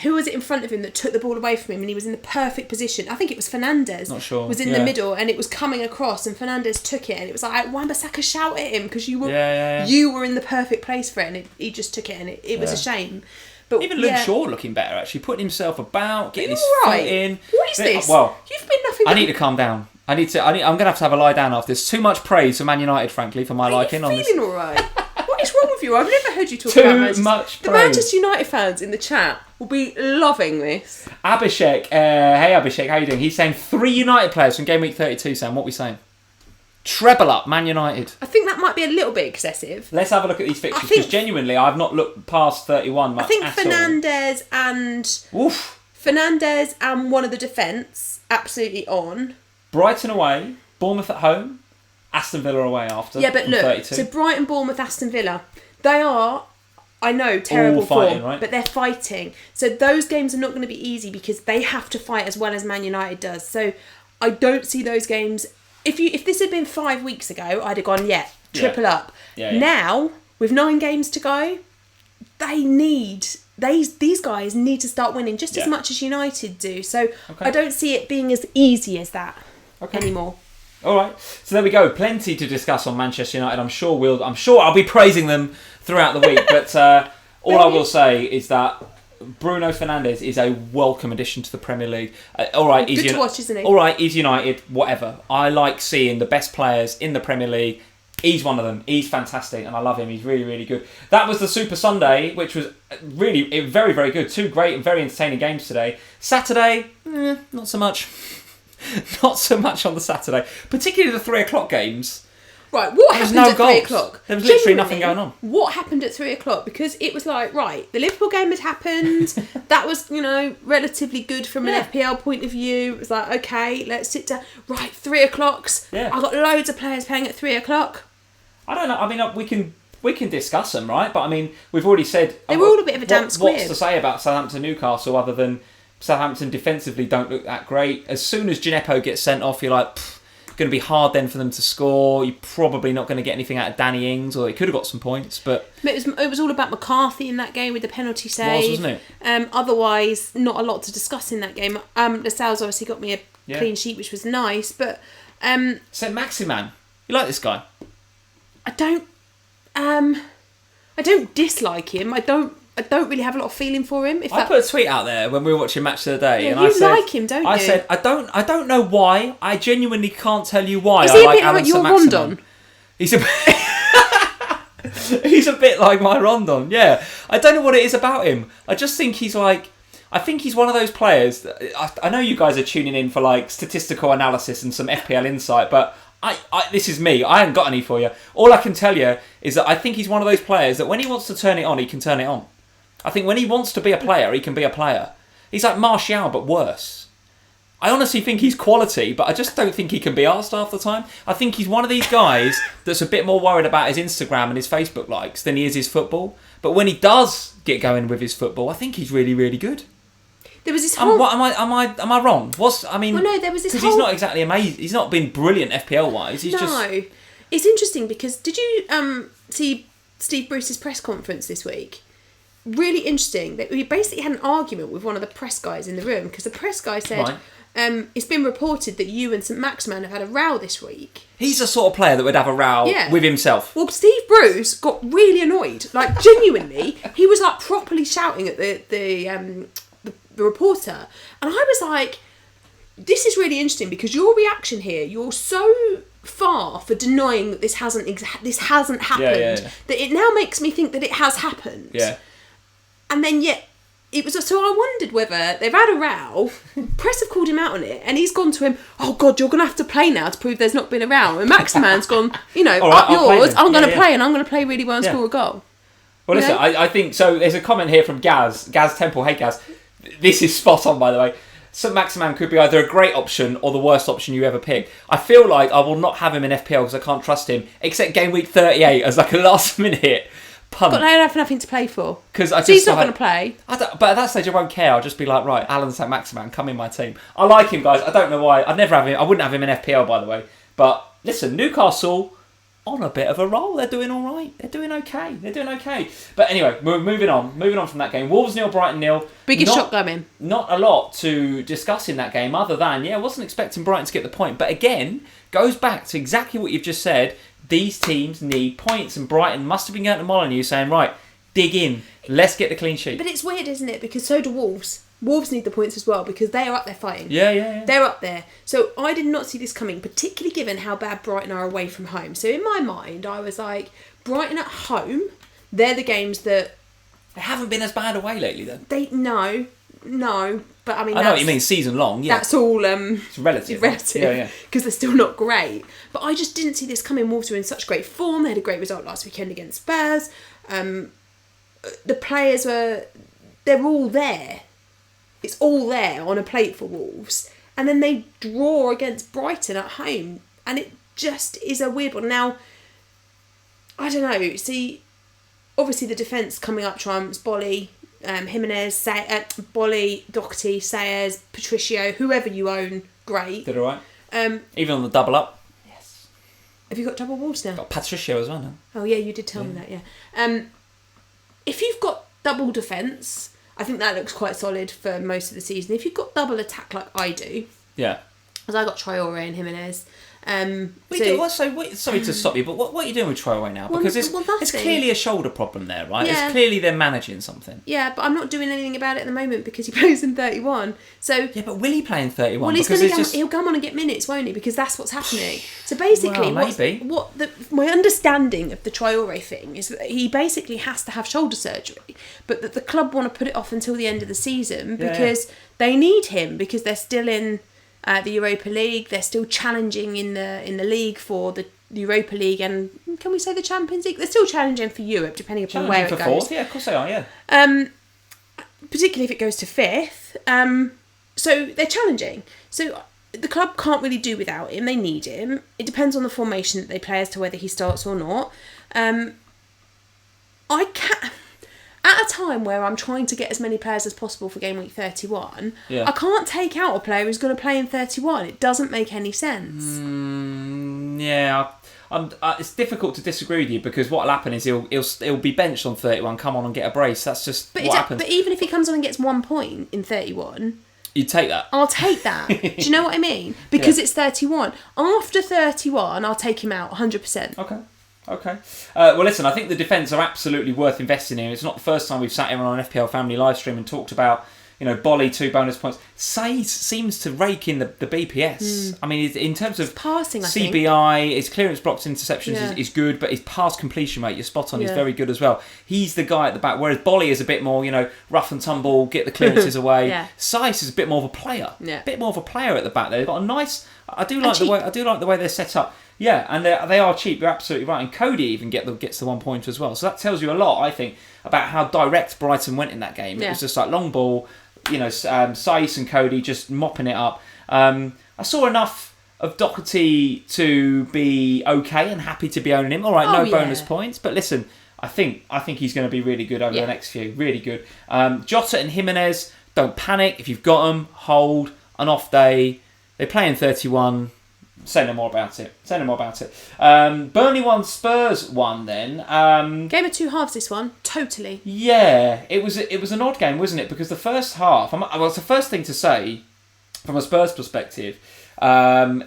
Who was it in front of him that took the ball away from him and he was in the perfect position? I think it was Fernandes. Not sure. Was in the middle and it was coming across and Fernandes took it and it was like, Wan-Bissaka, shout at him because you were in the perfect place for it, and he just took it, and it was a shame. But even Luke Shaw looking better, actually, putting himself about, getting his foot in. What is this? Well, you've been nothing. I need to calm down. I'm going to have a lie down after this. Too much praise for Man United, frankly, for my liking on this. Feeling all right? What is wrong with you? I've never heard you talk about Manchester. Too much praise. The Manchester United fans in the chat will be loving this. Abhishek, hey Abhishek, how you doing? He's saying 3 United players from game week 32. Sam, what are we saying? Treble up, Man United. I think that might be a little bit excessive. Let's have a look at these fixtures, because genuinely I've not looked past 31 much. I think Fernandes and one of the defence absolutely on. Brighton away, Bournemouth at home, Aston Villa away after. Yeah, but look, 32. So Brighton, Bournemouth, Aston Villa, they are, I know, terrible fighting, form, right? but they're fighting. So those games are not going to be easy because they have to fight as well as Man United does. So I don't see those games. If this had been 5 weeks ago, I'd have gone, triple up. Yeah. Now, with 9 games to go, these guys need to start winning just as much as United do. So I don't see it being as easy as that anymore. All right, so there we go. Plenty to discuss on Manchester United. I'm sure I'll be praising them throughout the week. But all I will say is that Bruno Fernandes is a welcome addition to the Premier League. All right, good to watch, isn't he? All right, he's United, whatever. I like seeing the best players in the Premier League. He's one of them. He's fantastic, and I love him. He's really, really good. That was the Super Sunday, which was really very, very good. 2 great and very entertaining games today. Saturday, not so much. Not so much on the Saturday, particularly the 3 o'clock games. Right, what happened at 3 o'clock? There was literally nothing going on. What happened at 3 o'clock? Because it was like, right, the Liverpool game had happened. That was, relatively good from an FPL point of view. It was like, okay, let's sit down. Right, 3 o'clocks. Yeah. I've got loads of players playing at 3 o'clock. I don't know. I mean, we can discuss them, right? But I mean, we've already said they were all a bit of a damp squib. What's to say about Southampton Newcastle other than Southampton defensively don't look that great. As soon as Gineppo gets sent off, you're like, going to be hard then for them to score. You're probably not going to get anything out of Danny Ings, or he could have got some points. But it was all about McCarthy in that game with the penalty save. Wasn't it? Otherwise, not a lot to discuss in that game. Lascelles obviously got me a clean sheet, which was nice. But So Maximan, you like this guy? I don't dislike him. I don't really have a lot of feeling for him. I put a tweet out there when we were watching Match of the Day, yeah, and you I said, like him, don't you? I said I don't know why. I genuinely can't tell you why. Is I he a like bit Alan like your Saint-Maximin. Rondon? He's a he's a bit like my Rondon. Yeah, I don't know what it is about him. I just think he's like. I think he's one of those players. I know you guys are tuning in for like statistical analysis and some FPL insight, but this is me. I haven't got any for you. All I can tell you is that I think he's one of those players that when he wants to turn it on, he can turn it on. I think when he wants to be a player, he can be a player. He's like Martial, but worse. I honestly think he's quality, but I just don't think he can be arsed half the time. I think he's one of these guys that's a bit more worried about his Instagram and his Facebook likes than he is his football. But when he does get going with his football, I think he's really, really good. There was this whole... Am I wrong? Well, no, there was this because whole... he's not exactly amazing. He's not been brilliant FPL wise. No, it's interesting because did you see Steve Bruce's press conference this week? Really interesting. That we basically had an argument with one of the press guys in the room because the press guy said, "It's been reported that you and Saint-Maximin have had a row this week." He's the sort of player that would have a row with himself. Well, Steve Bruce got really annoyed, like genuinely. He was like properly shouting at the reporter, and I was like, this is really interesting because your reaction here, you're so far for denying that this hasn't happened that it now makes me think that it has happened. And then yet it was so I wondered whether they've had a row, press have called him out on it, and he's gone to him, oh God, you're gonna have to play now to prove there's not been a row, and Maximan's gone, up yours, I'm gonna play, and I'm gonna play really well and score a goal. Well, listen, I think so. There's a comment here from Gaz Temple. Hey Gaz, this is spot on, by the way. Saint-Maximin could be either a great option or the worst option you ever pick. I feel like I will not have him in FPL because I can't trust him, except game week 38 as like a last minute punt. But I don't have nothing to play for. Because he's not going to play. But at that stage I won't care. I'll just be like, right, Alan Saint-Maximin, come in my team. I like him, guys. I don't know why. I'd never have him. I wouldn't have him in FPL, by the way. But listen, Newcastle on a bit of a roll. They're doing all right. They're doing okay. But anyway, moving on from that game. Wolves 0, Brighton 0. Biggest shock coming. Not a lot to discuss in that game other than, I wasn't expecting Brighton to get the point. But again, goes back to exactly what you've just said. These teams need points, and Brighton must have been going to Molyneux saying, right, dig in. Let's get the clean sheet. But it's weird, isn't it? Because so do Wolves. Wolves need the points as well because they are up there fighting. Yeah. They're up there. So I did not see this coming, particularly given how bad Brighton are away from home. So in my mind, I was like, Brighton at home, they're the games that... They haven't been as bad away lately, though. No. But I mean, I know what you mean, season long, yeah. That's all... it's relative. Yeah. Because they're still not great. But I just didn't see this coming. Wolves were in such great form. They had a great result last weekend against Spurs. The players were... They're all there. It's all there on a plate for Wolves. And then they draw against Brighton at home. And it just is a weird one. Now, I don't know. See, obviously the defence coming up trumps Bolly, Jimenez, Bolly, Doherty, Sayers, Patricio, whoever you own, great. Did all right. Even on the double up. Yes. Have you got double Wolves now? Got Patricio as well now. Oh yeah, you did tell me that, yeah. If you've got double defence... I think that looks quite solid for most of the season. If you've got double attack like I do, because I got Traore and Jimenez. Sorry to stop you, but what are you doing with Traore now? Because it's clearly a shoulder problem there, right? Yeah. It's clearly they're managing something. Yeah, but I'm not doing anything about it at the moment because he plays in 31. So yeah, but will he play in 31? Well, he'll come on and get minutes, won't he? Because that's what's happening. So basically, my understanding of the Traore thing is that he basically has to have shoulder surgery, but that the club want to put it off until the end of the season because they need him because they're still in the Europa League. They're still challenging in the league for the Europa League and can we say the Champions League? They're still challenging for Europe, depending upon where it goes. Fourth. Yeah, of course they are. Yeah. Particularly if it goes to fifth. So they're challenging. So the club can't really do without him. They need him. It depends on the formation that they play as to whether he starts or not. I can't. At a time where I'm trying to get as many players as possible for game week 31, I can't take out a player who's going to play in 31. It doesn't make any sense. It's difficult to disagree with you because what will happen is he'll be benched on 31, come on and get a brace. That's just what happens. But even if he comes on and gets 1 point in 31... You'd take that. I'll take that. Do you know what I mean? Because it's 31. After 31, I'll take him out 100%. Okay. Well, listen, I think the defence are absolutely worth investing in. It's not the first time we've sat here on an FPL Family live stream and talked about, Bolly 2 bonus points. Says seems to rake in the BPS. I mean, in terms of passing, CBI, his clearance blocks interceptions is good, but his pass completion rate, you're spot on, is very good as well. He's the guy at the back, whereas Bolly is a bit more, rough and tumble, get the clearances away. Saïs is a bit more of a player. A bit more of a player at the back there. They've got a nice... I do like the way they're set up. Yeah, and they are cheap. You're absolutely right. And Cody even gets the 1 point as well. So that tells you a lot, I think, about how direct Brighton went in that game. It was just like long ball, Saïs and Cody just mopping it up. I saw enough of Doherty to be okay and happy to be owning him. All right, no bonus points, but listen, I think he's going to be really good over the next few. Really good. Jota and Jimenez, don't panic. If you've got them, hold. An off day. They play in 31. Say no more about it. Burnley won, Spurs won then. Game of two halves, this one. Totally. Yeah, it was an odd game, wasn't it? Because the first half... Well, it's the first thing to say, from a Spurs perspective,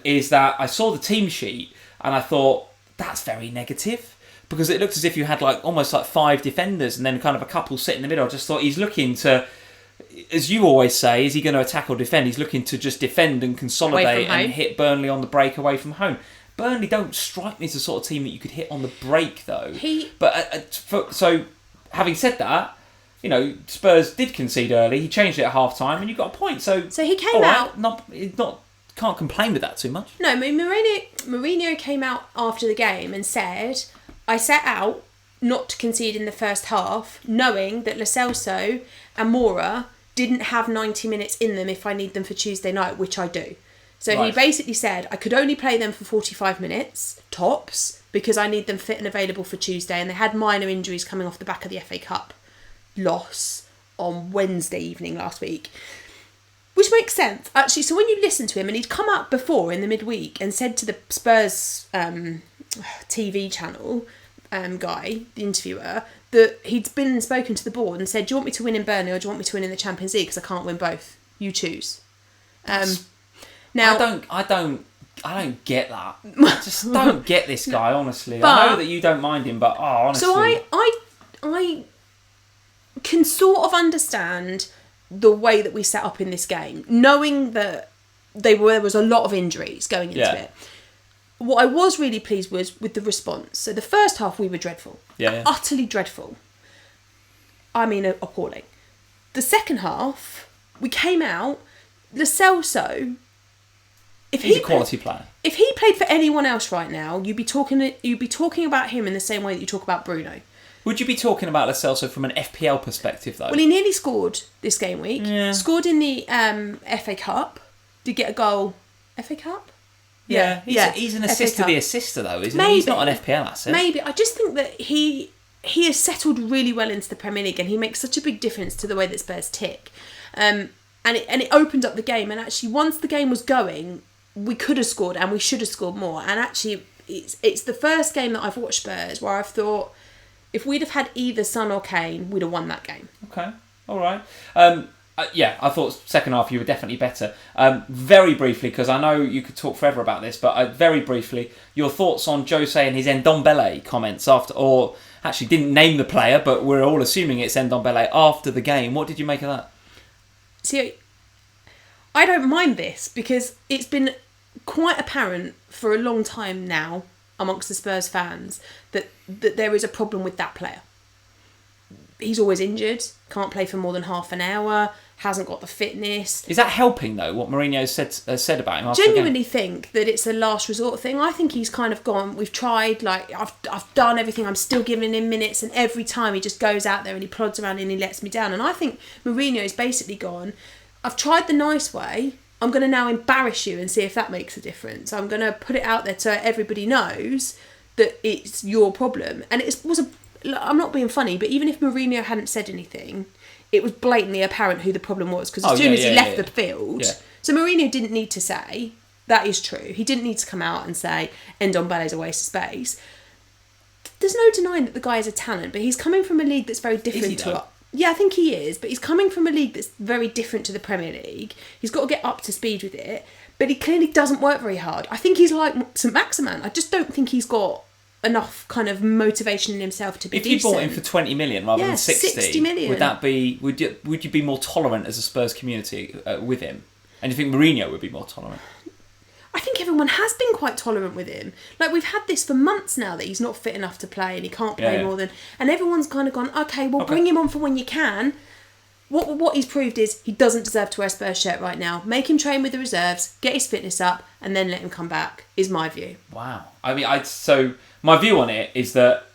is that I saw the team sheet and I thought, that's very negative. Because it looked as if you had almost 5 defenders and then kind of a couple sit in the middle. I just thought he's looking to... As you always say, is he going to attack or defend? He's looking to just defend and consolidate and hit Burnley on the break away from home. Burnley don't strike me as the sort of team that you could hit on the break, though. So, having said that, Spurs did concede early. He changed it at half time, and you got a point. So he came out. Can't complain with that too much. No, Mourinho came out after the game and said, "I set out not to concede in the first half, knowing that Lo Celso and Moura didn't have 90 minutes in them if I need them for Tuesday night, which I do." So he basically said, I could only play them for 45 minutes, tops, because I need them fit and available for Tuesday. And they had minor injuries coming off the back of the FA Cup loss on Wednesday evening last week. Which makes sense, actually. So when you listen to him, and he'd come out before in the midweek and said to the Spurs TV channel... guy, the interviewer, that he'd been and spoken to the board and said, do you want me to win in Burnley or do you want me to win in the Champions League? Because I can't win both. You choose. Now I don't get that. I just don't get this guy, honestly. I know that you don't mind him, but honestly. So I can sort of understand the way that we set up in this game, knowing that there was a lot of injuries going into it. What I was really pleased with the response. So the first half we were dreadful. Utterly dreadful. I mean, appalling. The second half, we came out, Lo Celso... He's a quality player. If he played for anyone else right now, you'd be talking about him in the same way that you talk about Bruno. Would you be talking about Lo Celso from an FPL perspective, though? Well, he nearly scored this game week. Yeah. Scored in the FA Cup. Did get a goal. FA Cup? Yeah, he's an assist to the assister, though, isn't he? He's not an FPL asset. Maybe. I just think that he has settled really well into the Premier League and he makes such a big difference to the way that Spurs tick. And it opened up the game. And actually, once the game was going, we could have scored and we should have scored more. And actually, it's the first game that I've watched Spurs where I've thought, if we'd have had either Son or Kane, we'd have won that game. Okay, all right. I thought second half you were definitely better. Very briefly, because I know you could talk forever about this, but very briefly, your thoughts on Jose and his Ndombele comments after, or actually didn't name the player, but we're all assuming it's Ndombele after the game. What did you make of that? See, I don't mind this because it's been quite apparent for a long time now amongst the Spurs fans that there is a problem with that player. He's always injured, can't play for more than half an hour, hasn't got the fitness. Is that helping, though, what Mourinho said about him after Genuinely the game? Think that it's a last resort thing. I think he's kind of gone, we've tried, I've done everything, I'm still giving him minutes, and every time he just goes out there and he plods around and he lets me down. And I think Mourinho's basically gone, I've tried the nice way, I'm going to now embarrass you and see if that makes a difference. I'm going to put it out there so everybody knows that it's your problem. And I'm not being funny, but even if Mourinho hadn't said anything, it was blatantly apparent who the problem was because as soon as he left the field. So Mourinho didn't need to say, that is true. He didn't need to come out and say, Ndombele's a waste of space. There's no denying that the guy is a talent, but he's coming from a league that's very different to us. Yeah, I think he is, but he's coming from a league that's very different to the Premier League. He's got to get up to speed with it, but he clearly doesn't work very hard. I think he's like St Maximin. I just don't think he's got enough kind of motivation in himself to be decent. If you bought him for 20 million rather than 60 million, would that be? Would you be more tolerant as a Spurs community with him? And do you think Mourinho would be more tolerant? I think everyone has been quite tolerant with him. Like, we've had this for months now that he's not fit enough to play and he can't play more than... And everyone's kind of gone, okay, bring him on for when you can. What he's proved is he doesn't deserve to wear a Spurs shirt right now. Make him train with the reserves, get his fitness up, and then let him come back, is my view. Wow. I mean, so my view on it is that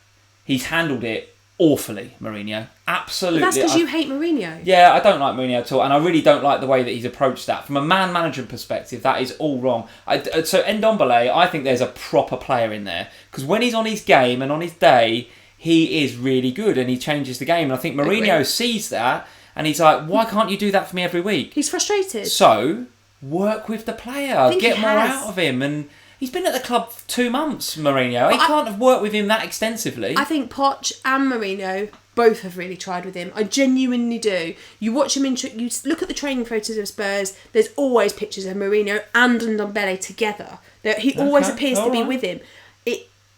he's handled it awfully, Mourinho. Absolutely. But that's because you hate Mourinho. Yeah, I don't like Mourinho at all, and I really don't like the way that he's approached that. From a man-management perspective, that is all wrong. So Ndombele, I think there's a proper player in there, because when he's on his game and on his day, he is really good, and he changes the game. And I think Mourinho sees that, and he's like, why can't you do that for me every week? He's frustrated. So, work with the player. Get more out of him, and... He's been at the club for 2 months, Mourinho. He can't have worked with him that extensively. I think Poch and Mourinho both have really tried with him. I genuinely do. You watch him you look at the training photos of Spurs. There's always pictures of Mourinho and Ndombele together. He always appears to be with him.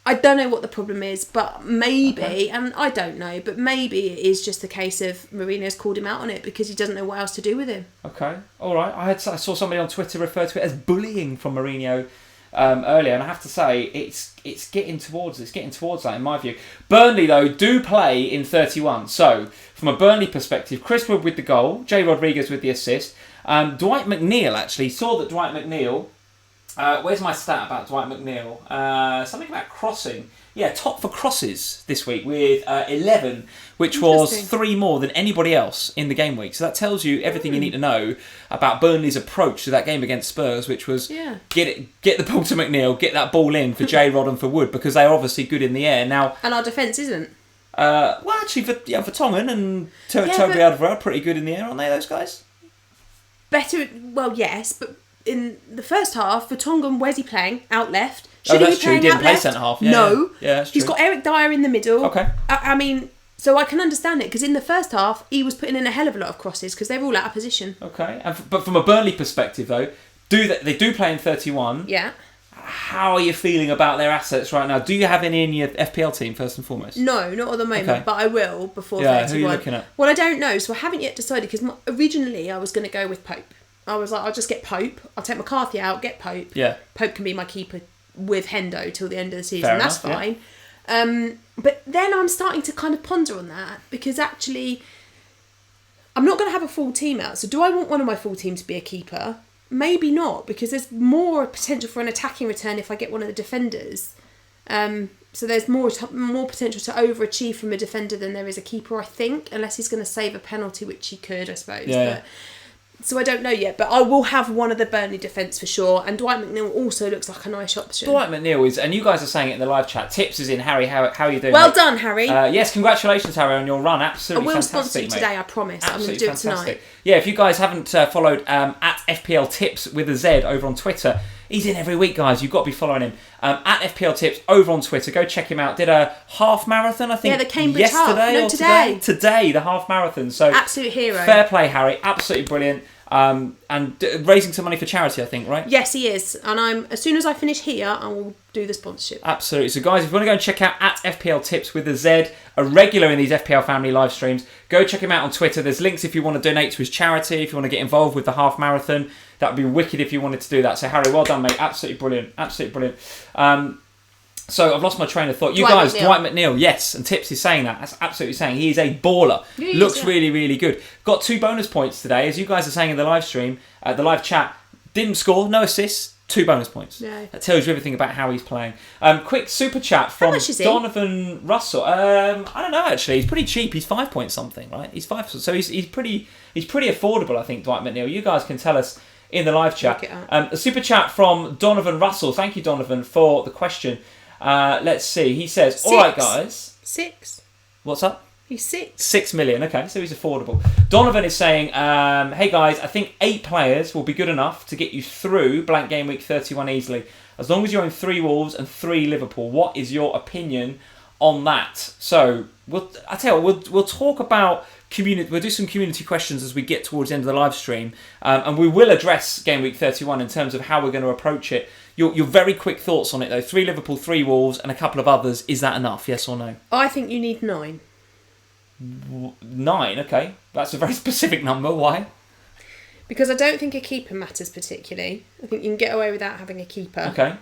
I don't know what the problem is, but maybe, and I don't know, but maybe it is just a case of Mourinho's called him out on it because he doesn't know what else to do with him. Okay, all right. I saw somebody on Twitter refer to it as bullying from Mourinho. Earlier, and I have to say it's getting towards that in my view. Burnley though do play in 31, so from a Burnley perspective, Chris Wood with the goal, Jay Rodriguez with the assist. Dwight McNeil actually saw that Dwight McNeil. Where's my stat about Dwight McNeil? Something about crossing. Yeah, top for crosses this week with 11, which was 3 more than anybody else in the game week. So that tells you everything you need to know about Burnley's approach to that game against Spurs, which was get the ball to McNeil, get that ball in for J-Rod and for Wood, because they're obviously good in the air. Now, and our defence isn't. Well, actually, for Tongan and Toby Alderweireld are pretty good in the air, aren't they, those guys? Better, well, yes, but in the first half, Vertonghen, where's he playing? Out left. That's true. He didn't play centre half. Yeah, no. Yeah, that's true. He's got Eric Dyer in the middle. Okay. I mean, so I can understand it, because in the first half, he was putting in a hell of a lot of crosses because they're all out of position. Okay. But from a Burnley perspective, though, they do play in 31. Yeah. How are you feeling about their assets right now? Do you have any in your FPL team, first and foremost? No, not at the moment, but I will before 31. Who are you looking at? Well, I don't know, so I haven't yet decided, because originally I was going to go with Pope. I was like, I'll just get Pope. I'll take McCarty out, get Pope. Yeah. Pope can be my keeper with Hendo till the end of the season. That's fine. Yeah. But then I'm starting to kind of ponder on that, because actually I'm not going to have a full team out. So do I want one of my full team to be a keeper? Maybe not, because there's more potential for an attacking return if I get one of the defenders. So there's more potential to overachieve from a defender than there is a keeper, I think, unless he's going to save a penalty, which he could, I suppose. Yeah. But, so I don't know yet, but I will have one of the Burnley defence for sure. And Dwight McNeil also looks like a nice option. Dwight McNeil is, and you guys are saying it in the live chat. Tips is in. Harry, how are you doing? Well done, Harry. Yes, congratulations, Harry, on your run. Absolutely fantastic, I will sponsor you today, I promise. I'm going to do it tonight. Yeah, if you guys haven't followed at FPL Tips with a Z over on Twitter, he's in every week, guys. You've got to be following him. At FPL Tips over on Twitter. Go check him out. Did a half marathon, I think. Yeah, the Cambridge yesterday half. No, today. Today, the half marathon. So absolute hero. Fair play, Harry. Absolutely brilliant. And raising some money for charity, I think, right? Yes, he is. And as soon as I finish here, I will do the sponsorship. Absolutely. So, guys, if you want to go and check out at FPL Tips with a Z, a regular in these FPL Family live streams, go check him out on Twitter. There's links if you want to donate to his charity, if you want to get involved with the half marathon. That would be wicked if you wanted to do that. So, Harry, well done, mate. Absolutely brilliant. Absolutely brilliant. So I've lost my train of thought. Dwight McNeil, yes, and Tips is saying that. That's absolutely saying he is a baller. Yeah, looks really, really good. Got 2 bonus points today, as you guys are saying in the live stream, the live chat. Didn't score, no assists, 2 bonus points. Yeah. That tells you everything about how he's playing. Quick super chat from Donovan Russell. I don't know actually. He's pretty cheap. He's 5 point something, right? He's 5, so he's pretty affordable. I think Dwight McNeil. You guys can tell us in the live chat. A super chat from Donovan Russell. Thank you, Donovan, for the question. Let's see. He says, all right, guys. 6. What's up? He's 6. 6 million. Okay, so he's affordable. Donovan is saying, hey, guys, I think 8 players will be good enough to get you through Blank Game Week 31 easily. As long as you own 3 Wolves and 3 Liverpool. What is your opinion on that. So I tell you what, we'll talk about community. We'll do some community questions as we get towards the end of the live stream, and we will address Game Week 31 in terms of how we're going to approach it. Your very quick thoughts on it though. 3 Liverpool, 3 Wolves, and a couple of others. Is that enough? Yes or no? I think you need 9. 9. Okay, that's a very specific number. Why? Because I don't think a keeper matters particularly. I think you can get away without having a keeper. Okay.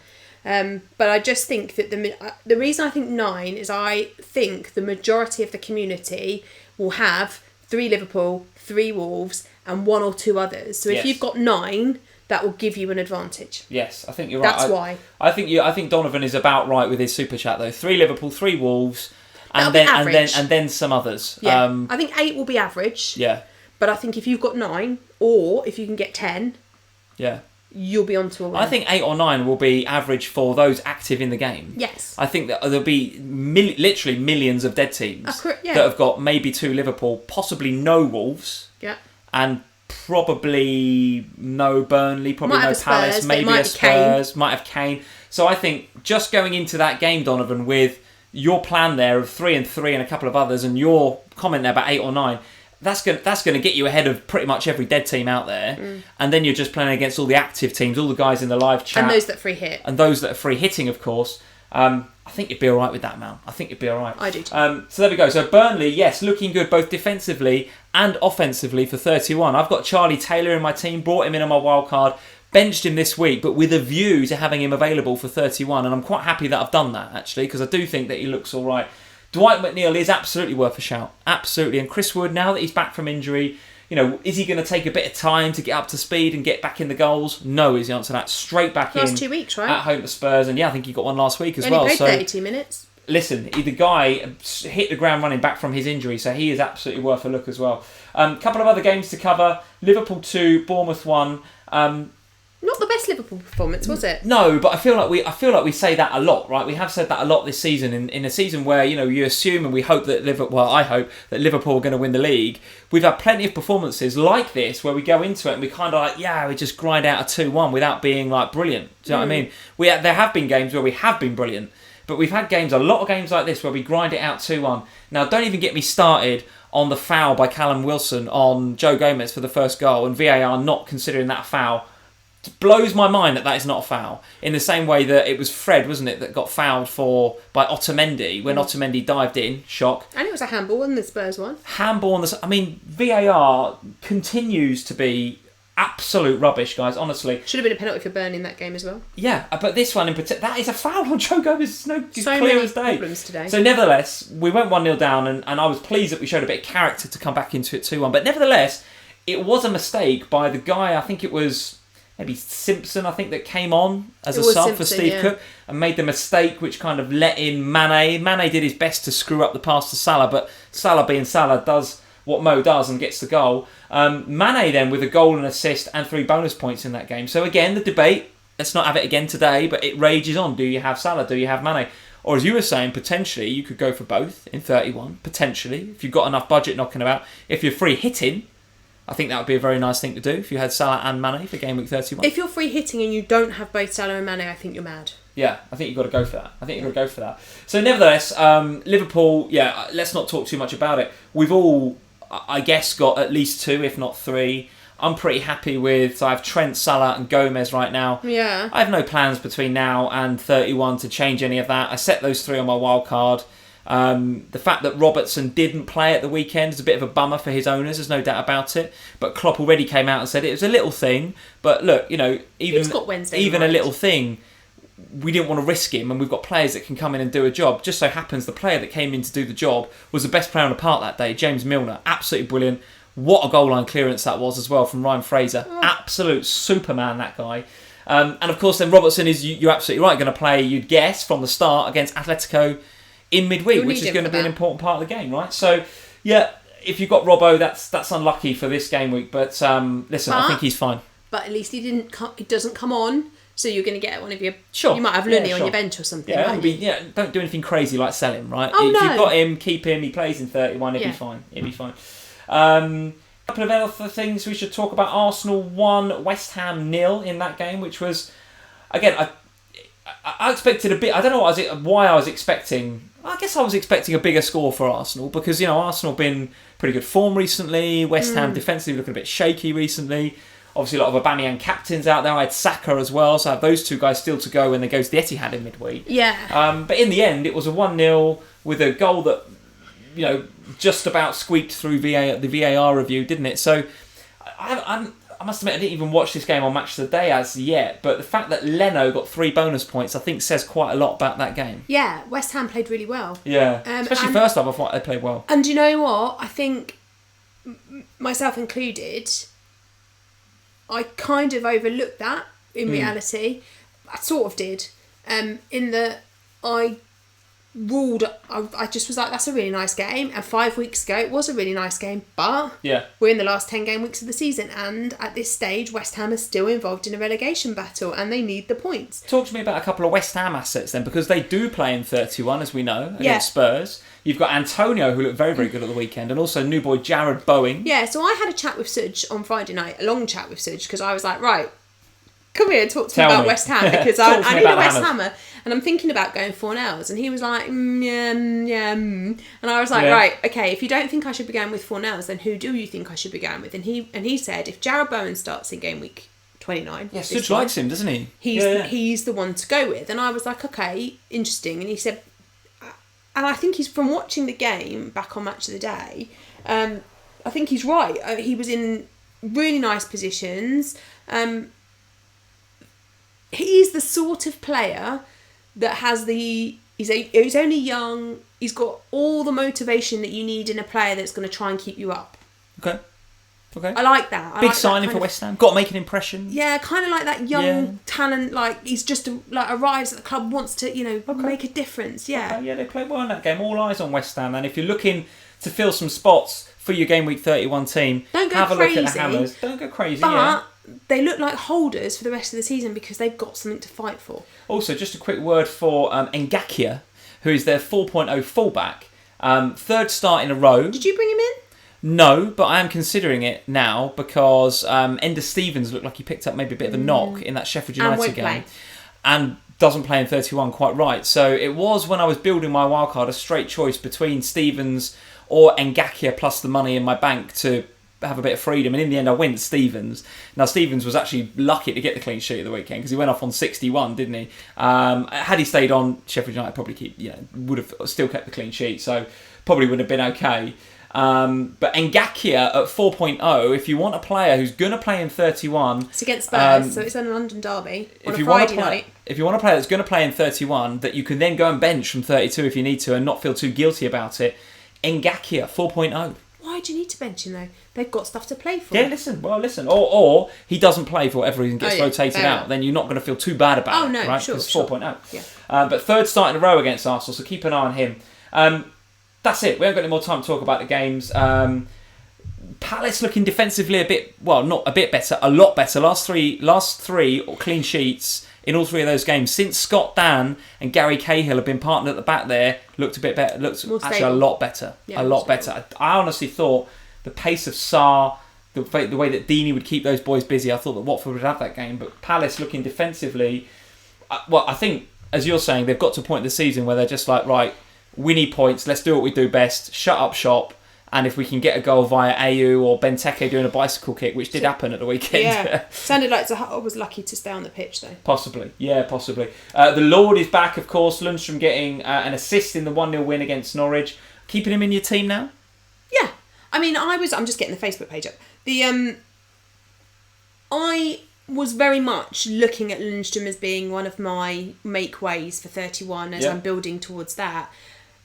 But I just think that the reason I think 9 is I think the majority of the community will have 3 Liverpool, 3 Wolves, and 1 or 2 others. So if you've got 9, that will give you an advantage. Yes, I think you're right. That's why. I think Donovan is about right with his super chat though. 3 Liverpool, 3 Wolves, and then some others. Yeah. I think 8 will be average. Yeah. But I think if you've got 9, or if you can get 10, you'll be onto a win. I think 8 or 9 will be average for those active in the game. Yes. I think that there'll be literally millions of dead teams that have got maybe 2 Liverpool, possibly no Wolves, and probably no Burnley, probably no Palace, maybe a Spurs, might have Kane. So I think just going into that game, Donovan, with your plan there of 3 and 3 and a couple of others, and your comment there about 8 or 9. That's going to get you ahead of pretty much every dead team out there. And then you're just playing against all the active teams, all the guys in the live chat. And those that free hit. And those that are free hitting, of course. I think you'd be all right with that, man. I think you'd be all right. I do too. So there we go. So Burnley, yes, looking good both defensively and offensively for 31. I've got Charlie Taylor in my team, brought him in on my wild card, benched him this week, but with a view to having him available for 31. And I'm quite happy that I've done that, actually, because I do think that he looks all right. Dwight McNeil is absolutely worth a shout. Absolutely. And Chris Wood, now that he's back from injury, is he going to take a bit of time to get up to speed and get back in the goals? No is the answer to that. Straight back in. Last 2 weeks, right? At home to Spurs. And I think he got one last week as only well. Played 32 minutes. Listen, the guy hit the ground running back from his injury, so he is absolutely worth a look as well. Couple of other games to cover. Liverpool 2, Bournemouth 1. Not the best Liverpool performance, was it? No, but I feel like we say that a lot, right? We have said that a lot this season. In a season where you assume and we hope that I hope that Liverpool are going to win the league. We've had plenty of performances like this where we go into it and we kind of we just grind out a 2-1 without being brilliant. Do you know what I mean? There have been games where we have been brilliant, but we've had a lot of games like this where we grind it out 2-1. Now, don't even get me started on the foul by Callum Wilson on Joe Gomez for the first goal and VAR not considering that a foul. It blows my mind that is not a foul. In the same way that it was Fred, wasn't it, that got fouled by Otamendi when Otamendi dived in. Shock. And it was a handball in the Spurs one. Handball on the... I mean, VAR continues to be absolute rubbish, guys, honestly. Should have been a penalty for Burnley in that game as well. Yeah, but this one in particular, that is a foul on Joe Gomez. It's so clear many as day. Problems today. So nevertheless, we went 1-0 down and I was pleased that we showed a bit of character to come back into it 2-1. But nevertheless, it was a mistake by the guy, I think it was... maybe Simpson, I think, that came on as a sub for Steve Cook and made the mistake which kind of let in Mane. Mane did his best to screw up the pass to Salah, but Salah being Salah does what Mo does and gets the goal. Mane then with a goal and assist and 3 bonus points in that game. So again, the debate, let's not have it again today, but it rages on. Do you have Salah? Do you have Mane? Or as you were saying, potentially you could go for both in 31, potentially, if you've got enough budget knocking about. If you're free hitting, I think that would be a very nice thing to do if you had Salah and Mane for Game Week 31. If you're free hitting and you don't have both Salah and Mane, I think you're mad. Yeah, I think you've got to go for that. So nevertheless, Liverpool, let's not talk too much about it. We've all, I guess, got at least 2, if not 3. I'm pretty happy with, so I have Trent, Salah and Gomez right now. Yeah. I have no plans between now and 31 to change any of that. I set those 3 on my wild card. The fact that Robertson didn't play at the weekend is a bit of a bummer for his owners, there's no doubt about it. But Klopp already came out and said it was a little thing. But look, even a little thing, we didn't want to risk him, and we've got players that can come in and do a job. Just so happens the player that came in to do the job was the best player on the park that day, James Milner. Absolutely brilliant. What a goal line clearance that was as well from Ryan Fraser. Absolute Superman, that guy. And of course then Robertson is, you're absolutely right, going to play, you'd guess, from the start against Atletico in midweek, which is going to be an important part of the game, right? So, if you've got Robbo, that's unlucky for this game week. But listen, I think he's fine. But at least he doesn't come on, so you're going to get one of your... Sure. You might have Looney on your bench or something, don't do anything crazy like sell him, right? Oh, if no. you've got him, keep him, he plays in 31, he'll be fine. A couple of other things we should talk about. Arsenal 1, West Ham 0 in that game, which was, again, I expected a bit. I don't know why I was expecting. I guess I was expecting a bigger score for Arsenal because Arsenal have been pretty good form recently. West Ham defensively looking a bit shaky recently. Obviously, a lot of Aubameyang captains out there. I had Saka as well, so I have those two guys still to go when they go to the Etihad in midweek. Yeah. But in the end, it was a 1-0 with a goal that just about squeaked through the VAR review, didn't it? So I must admit I didn't even watch this game on Match of the Day as yet, but the fact that Leno got 3 bonus points I think says quite a lot about that game. Yeah, West Ham played really well. Yeah, especially first half I thought they played well. And you know what? I think, myself included, I kind of overlooked that in reality. I sort of did. In that I just was like, that's a really nice game. And 5 weeks ago, it was a really nice game. But we're in the last 10 game weeks of the season. And at this stage, West Ham is still involved in a relegation battle. And they need the points. Talk to me about a couple of West Ham assets then. Because they do play in 31, as we know, against Spurs. You've got Antonio, who looked very, very good at the weekend. And also new boy Jared Bowen. Yeah, so I had a chat with Suj on Friday night. A long chat with Suj. Because I was like, right, come here and talk to me about West Ham. Because I need a West Hammer. And I'm thinking about going 4-0s. And he was like, And I was like, right, okay, if you don't think I should be going with 4-0s, then who do you think I should be going with? And he said, if Jared Bowen starts in game week 29... Yeah, Such likes him, doesn't he? He's the one to go with. And I was like, okay, interesting. And he said... And I think he's, from watching the game back on Match of the Day, I think he's right. He was in really nice positions. He's the sort of player that has he's only young, he's got all the motivation that you need in a player that's going to try and keep you up. Okay. I like that. Big signing for West Ham. Got to make an impression. Yeah, kind of like that young talent, like he's just arrives at the club, wants to, make a difference. Yeah. Okay, yeah, they played well in that game. All eyes on West Ham. And if you're looking to fill some spots for your Game Week 31 team, have a look at the Hammers. Don't go crazy, but they look like holders for the rest of the season because they've got something to fight for. Also, just a quick word for Ngakia, who is their 4.0 fullback. Third start in a row. Did you bring him in? No, but I am considering it now because Ender Stevens looked like he picked up maybe a bit of a knock in that Sheffield United game. And doesn't play in 31 quite right. So it was, when I was building my wildcard, a straight choice between Stevens or Ngakia plus the money in my bank to have a bit of freedom. And in the end, I went Stevens. Now, Stevens was actually lucky to get the clean sheet of the weekend because he went off on 61, didn't he? Had he stayed on, Sheffield United probably would have still kept the clean sheet. So probably would have been okay. But Ngakia at 4.0, if you want a player who's going to play in 31... It's against Spurs, so it's on a London derby on a Friday night. If you want a player that's going to play in 31, that you can then go and bench from 32 if you need to and not feel too guilty about it, Ngakia 4.0. Why do you need to bench him though? They've got stuff to play for. Yeah, listen. Or he doesn't play for whatever reason, gets rotated out. Then you're not going to feel too bad about it, right? Sure, it's sure. 4.0. Yeah. But third start in a row against Arsenal, so keep an eye on him. That's it. We haven't got any more time to talk about the games. Palace looking defensively not a bit better, a lot better. Last three clean sheets in all three of those games since Scott Dan and Gary Cahill have been partnered at the back there. Looked a bit better. Looked actually a lot better. Yeah, a lot better. I honestly thought the pace of Sarr, the way that Deeney would keep those boys busy, I thought that Watford would have that game. But Palace looking defensively, I think, as you're saying, they've got to a point in the season where they're just like, right, we need points, let's do what we do best, shut up shop, and if we can get a goal via AU or Benteke doing a bicycle kick, which did happen at the weekend. Yeah, sounded like Zaha was lucky to stay on the pitch though. Possibly. The Lord is back, of course. Lundstram getting an assist in the 1-0 win against Norwich. Keeping him in your team now? Yeah. I mean, I'm just getting the Facebook page up. I was very much looking at Lundstram as being one of my make ways for 31 as I'm building towards that.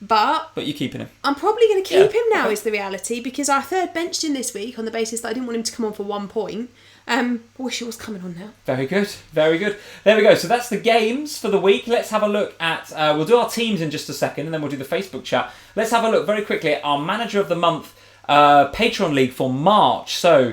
But you're keeping him. I'm probably going to keep him now, is the reality, because our third benched him this week on the basis that I didn't want him to come on for 1 point. I wish he was coming on now. Very good. There we go. So that's the games for the week. Let's have a look at... we'll do our teams in just a second, and then we'll do the Facebook chat. Let's have a look very quickly at our Manager of the Month Patreon League for March. So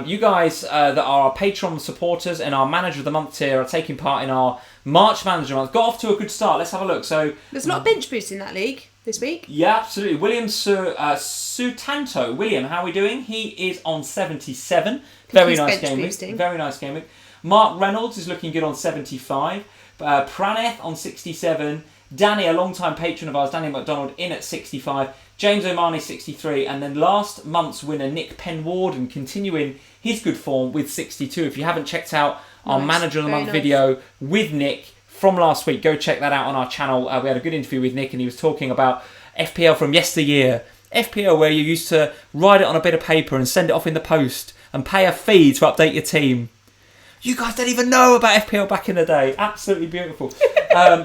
you guys that are our Patreon supporters and our Manager of the Month tier are taking part in our March Manager Month. Got off to a good start. Let's have a look. So there's a lot of bench boost in that league this week. Yeah, absolutely. William Sutanto. William, how are we doing? He is on 77. Very nice game week. Very nice game week. Mark Reynolds is looking good on 75. Praneth on 67. Danny, a long-time patron of ours, Danny McDonald, in at 65. James O'Mahony, 63. And then last month's winner, Nick Penwarden, continuing his good form with 62. If you haven't checked out our Manager of the Month video with Nick from last week, go check that out on our channel. We had a good interview with Nick and he was talking about FPL from yesteryear. FPL where you used to write it on a bit of paper and send it off in the post and pay a fee to update your team. You guys don't even know about FPL back in the day. Absolutely beautiful.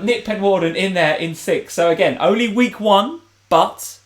Nick Penwarden in there in 6. So again, only week 1, but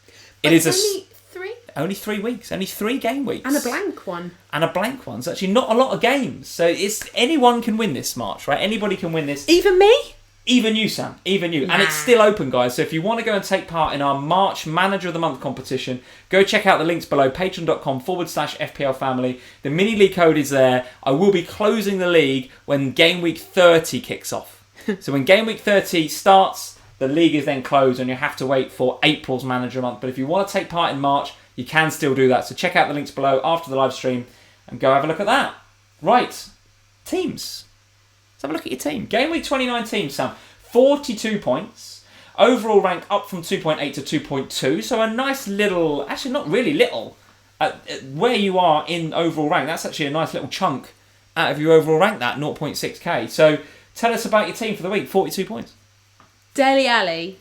it is only 3? Only 3 weeks. Only 3 game weeks. And a blank one. And a blank one. So actually not a lot of games. So it's anyone can win this March, right? Anybody can win this. Even me? Even you, Sam. Even you. Nah. And it's still open, guys. So if you want to go and take part in our March Manager of the Month competition, go check out the links below, patreon.com/FPL Family. The mini league code is there. I will be closing the league when game week 30 kicks off. So when game week 30 starts, the league is then closed and you have to wait for April's Manager of the Month. But if you want to take part in March, you can still do that. So check out the links below after the live stream and go have a look at that. Right. Teams. Let's have a look at your team. Game week 29 team, Sam. 42 points. Overall rank up from 2.8 to 2.2. So a nice little, actually not really little, where you are in overall rank. That's actually a nice little chunk out of your overall rank, that 0.6k. So tell us about your team for the week. 42 points. Dele Alli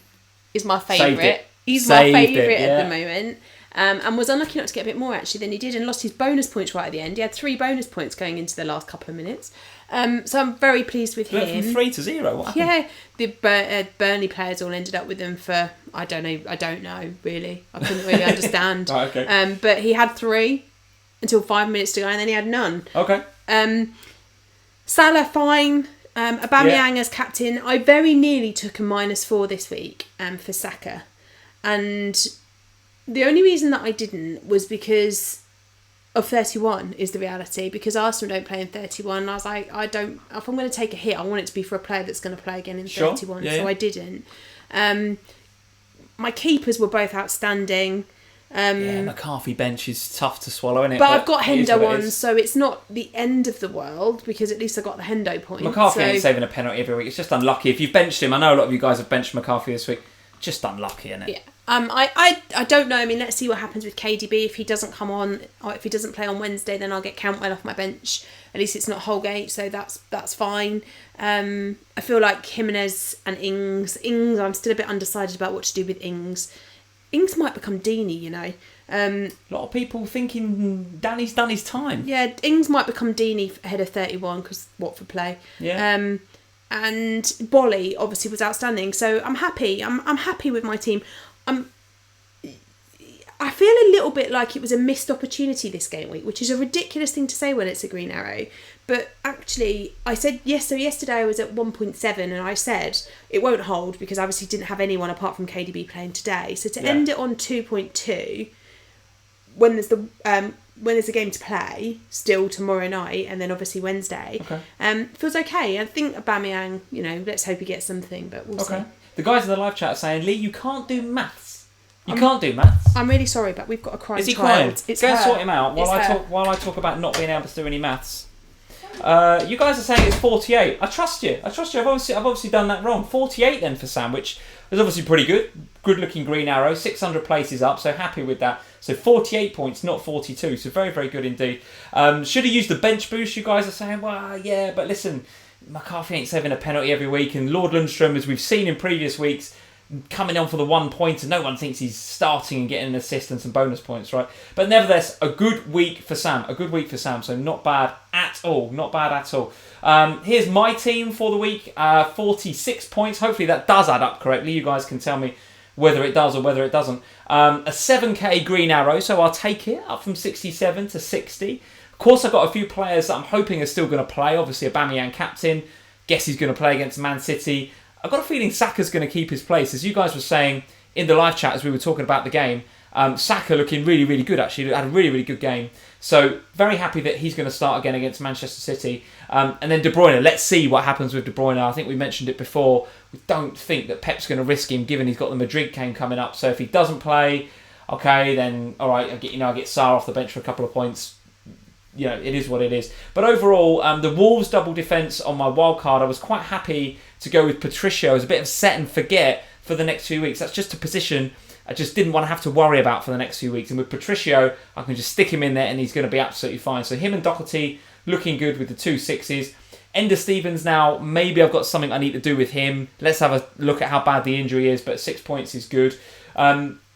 is my favourite. He's my favourite at the moment. And was unlucky not to get a bit more actually than he did and lost his bonus points right at the end. He had 3 bonus points going into the last couple of minutes. So I'm very pleased with him. Went from 3 to 0. What happened? Yeah, the Burnley players all ended up with him for I don't know really. I couldn't really understand. Right, okay. But he had 3 until 5 minutes to go, and then he had none. Okay. Salah fine. Aubameyang as captain. I very nearly took a -4 this week for Saka, and the only reason that I didn't was because of 31 is the reality, because Arsenal don't play in 31. And I was like, if I'm going to take a hit, I want it to be for a player that's going to play again in 31. So I didn't. My keepers were both outstanding. McCarthy bench is tough to swallow, isn't it? But I've got Hendo on, so it's not the end of the world, because at least I got the Hendo point. McCarthy ain't saving a penalty every week. It's just unlucky. If you've benched him, I know a lot of you guys have benched McCarthy this week. Just unlucky, isn't it? Yeah. I don't know. I mean, let's see what happens with KDB. If he doesn't come on, or if he doesn't play on Wednesday, then I'll get Cantwell off my bench. At least it's not Holgate, so that's fine. I feel like Jimenez and Ings, I'm still a bit undecided about what to do with Ings. Ings might become Deeney, you know. A lot of people thinking Danny's done his time. Yeah, Ings might become Deeney ahead of 31 because Watford play. Yeah. And Bolly obviously was outstanding, so I'm happy. I'm happy with my team. I feel a little bit like it was a missed opportunity this game week, which is a ridiculous thing to say when it's a green arrow. But actually, I said yes. So yesterday I was at 1.7, and I said it won't hold because I obviously didn't have anyone apart from KDB playing today. So to end it on 2.2, when there's a game to play still tomorrow night, and then obviously Wednesday, feels okay. I think Aubameyang, let's hope he gets something, but we'll see. The guys in the live chat are saying, Lee, you can't do maths. You can't do maths. I'm really sorry, but we've got a crying child. Is he crying? It's Go her. and sort him out while I talk about not being able to do any maths. You guys are saying it's 48. I trust you. I've obviously done that wrong. 48 then for Sam, which is obviously pretty good. Good looking green arrow. 600 places up, so happy with that. So 48 points, not 42. So very, very good indeed. Should have used the bench boost, you guys are saying. Well, yeah, but listen, McCarthy ain't saving a penalty every week, and Lord Lundstram, as we've seen in previous weeks, coming on for the 1 point, and no one thinks he's starting and getting an assist and some bonus points, right? But nevertheless, a good week for Sam. So not bad at all. Here's my team for the week. 46 points. Hopefully that does add up correctly. You guys can tell me whether it does or whether it doesn't. A 7k green arrow, so I'll take it up from 67 to 60. Of course, I've got a few players that I'm hoping are still going to play. Obviously, Aubameyang captain. Guess he's going to play against Man City. I've got a feeling Saka's going to keep his place. As you guys were saying in the live chat as we were talking about the game, Saka looking really, really good actually. Had a really, really good game. So very happy that he's going to start again against Manchester City. And then De Bruyne, let's see what happens with De Bruyne. I think we mentioned it before. We don't think that Pep's going to risk him given he's got the Madrid game coming up. So if he doesn't play, okay, then all right, I get Sarr off the bench for a couple of points. It is what it is. But overall, the Wolves double defence on my wild card, I was quite happy to go with Patricio as a bit of set and forget for the next few weeks. That's just a position I just didn't want to have to worry about for the next few weeks. And with Patricio, I can just stick him in there and he's going to be absolutely fine. So him and Doherty looking good with the 2 6s. Ender Stevens now, maybe I've got something I need to do with him. Let's have a look at how bad the injury is, but 6 points is good.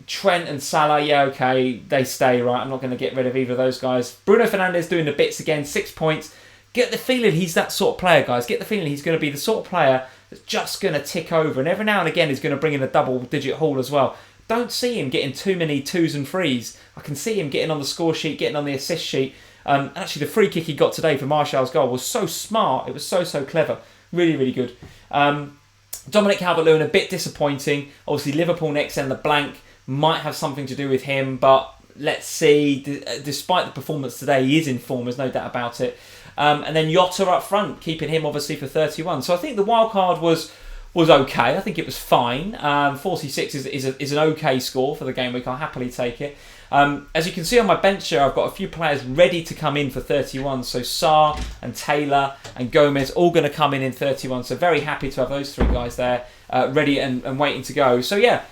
Trent and Salah, yeah, okay, they stay, right? I'm not going to get rid of either of those guys. Bruno Fernandes doing the bits again, 6 points. Get the feeling he's that sort of player, guys. Get the feeling he's going to be the sort of player that's just going to tick over. And every now and again, he's going to bring in a double-digit haul as well. Don't see him getting too many 2s and 3s. I can see him getting on the score sheet, getting on the assist sheet. Actually, the free kick he got today for Martial's goal was so smart. It was so clever. Really, really good. Dominic Calvert-Lewin, a bit disappointing. Obviously, Liverpool next and the blank might have something to do with him, but let's see. Despite the performance today, he is in form, there's no doubt about it. And then Jota up front, keeping him obviously for 31. So I think the wild card was okay. I think it was fine. 46 is an okay score for the game week. I'll happily take it. As you can see on my bench here, I've got a few players ready to come in for 31. So Sarr and Taylor and Gomez all going to come in 31. So very happy to have those 3 guys there ready and waiting to go. So yeah,